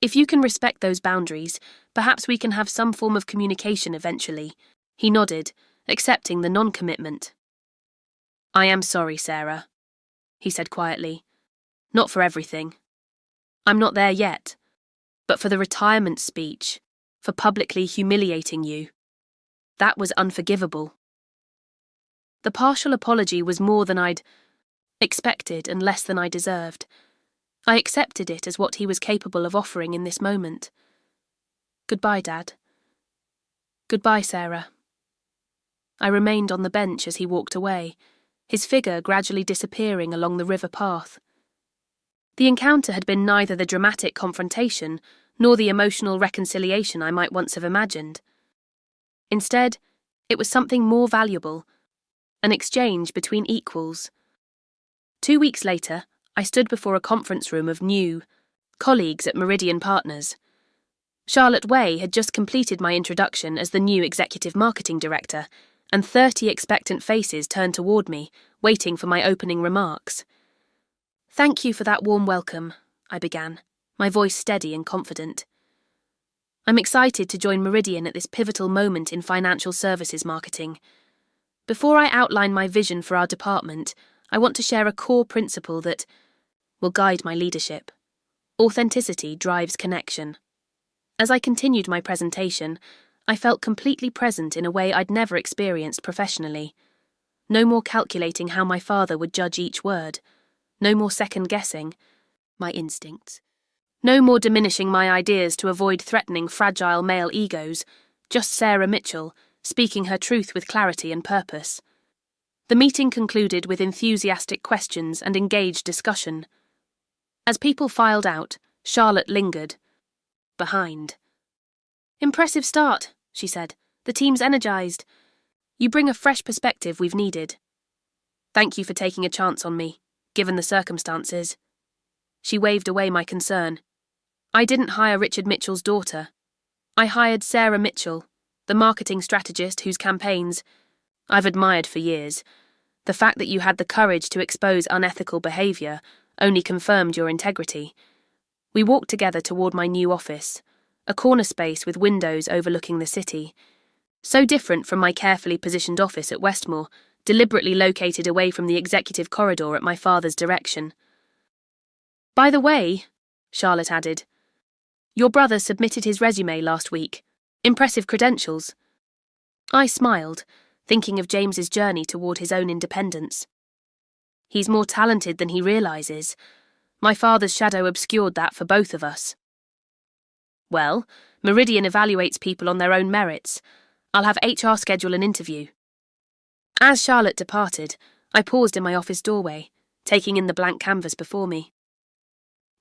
Speaker 1: If you can respect those boundaries, perhaps we can have some form of communication eventually. He nodded, accepting the non-commitment. I am sorry, Sarah, he said quietly. Not for everything. I'm not there yet, but for the retirement speech, for publicly humiliating you. That was unforgivable. The partial apology was more than I'd expected and less than I deserved. I accepted it as what he was capable of offering in this moment. Goodbye, Dad. Goodbye, Sarah. I remained on the bench as he walked away, his figure gradually disappearing along the river path. The encounter had been neither the dramatic confrontation nor the emotional reconciliation I might once have imagined. Instead, it was something more valuable, an exchange between equals. 2 weeks later, I stood before a conference room of new colleagues at Meridian Partners. Charlotte Way had just completed my introduction as the new executive marketing director, and 30 expectant faces turned toward me, waiting for my opening remarks. Thank you for that warm welcome, I began, my voice steady and confident. I'm excited to join Meridian at this pivotal moment in financial services marketing. Before I outline my vision for our department, I want to share a core principle that will guide my leadership. Authenticity drives connection. As I continued my presentation, I felt completely present in a way I'd never experienced professionally. No more calculating how my father would judge each word. No more second-guessing my instincts. No more diminishing my ideas to avoid threatening fragile male egos. Just Sarah Mitchell, speaking her truth with clarity and purpose. The meeting concluded with enthusiastic questions and engaged discussion. As people filed out, Charlotte lingered. Behind. Impressive start, she said. The team's energized. You bring a fresh perspective we've needed. Thank you for taking a chance on me, given the circumstances. She waved away my concern. I didn't hire Richard Mitchell's daughter. I hired Sarah Mitchell, the marketing strategist whose campaigns I've admired for years. The fact that you had the courage to expose unethical behaviour only confirmed your integrity. We walked together toward my new office, a corner space with windows overlooking the city. So different from my carefully positioned office at Westmore, deliberately located away from the executive corridor at my father's direction. By the way, Charlotte added, your brother submitted his resume last week. Impressive credentials. I smiled, thinking of James's journey toward his own independence. He's more talented than he realises. My father's shadow obscured that for both of us. Well, Meridian evaluates people on their own merits. I'll have HR schedule an interview. As Charlotte departed, I paused in my office doorway, taking in the blank canvas before me.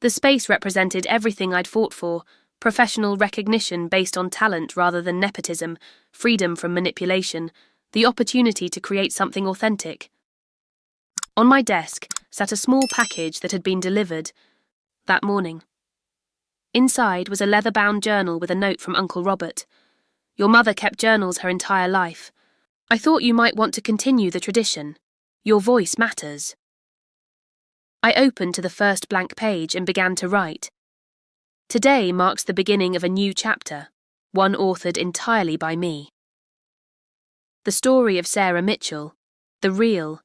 Speaker 1: The space represented everything I'd fought for, Professional recognition based on talent rather than nepotism, freedom from manipulation, the opportunity to create something authentic. On my desk sat a small package that had been delivered that morning. Inside was a leather-bound journal with a note from Uncle Robert. "Your mother kept journals her entire life. I thought you might want to continue the tradition. Your voice matters." I opened to the first blank page and began to write. Today marks the beginning of a new chapter, one authored entirely by me. The story of Sarah Mitchell, the real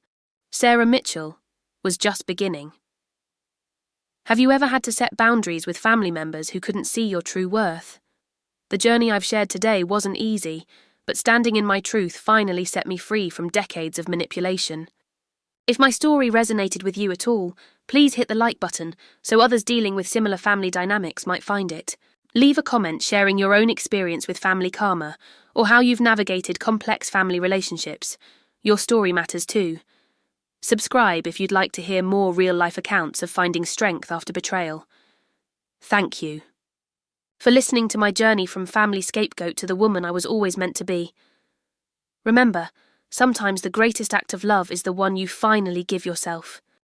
Speaker 1: Sarah Mitchell, was just beginning. Have you ever had to set boundaries with family members who couldn't see your true worth? The journey I've shared today wasn't easy, but standing in my truth finally set me free from decades of manipulation. If my story resonated with you at all, please hit the like button so others dealing with similar family dynamics might find it. Leave a comment sharing your own experience with family karma or how you've navigated complex family relationships. Your story matters too. Subscribe if you'd like to hear more real-life accounts of finding strength after betrayal. Thank you for listening to my journey from family scapegoat to the woman I was always meant to be. Remember, sometimes the greatest act of love is the one you finally give yourself.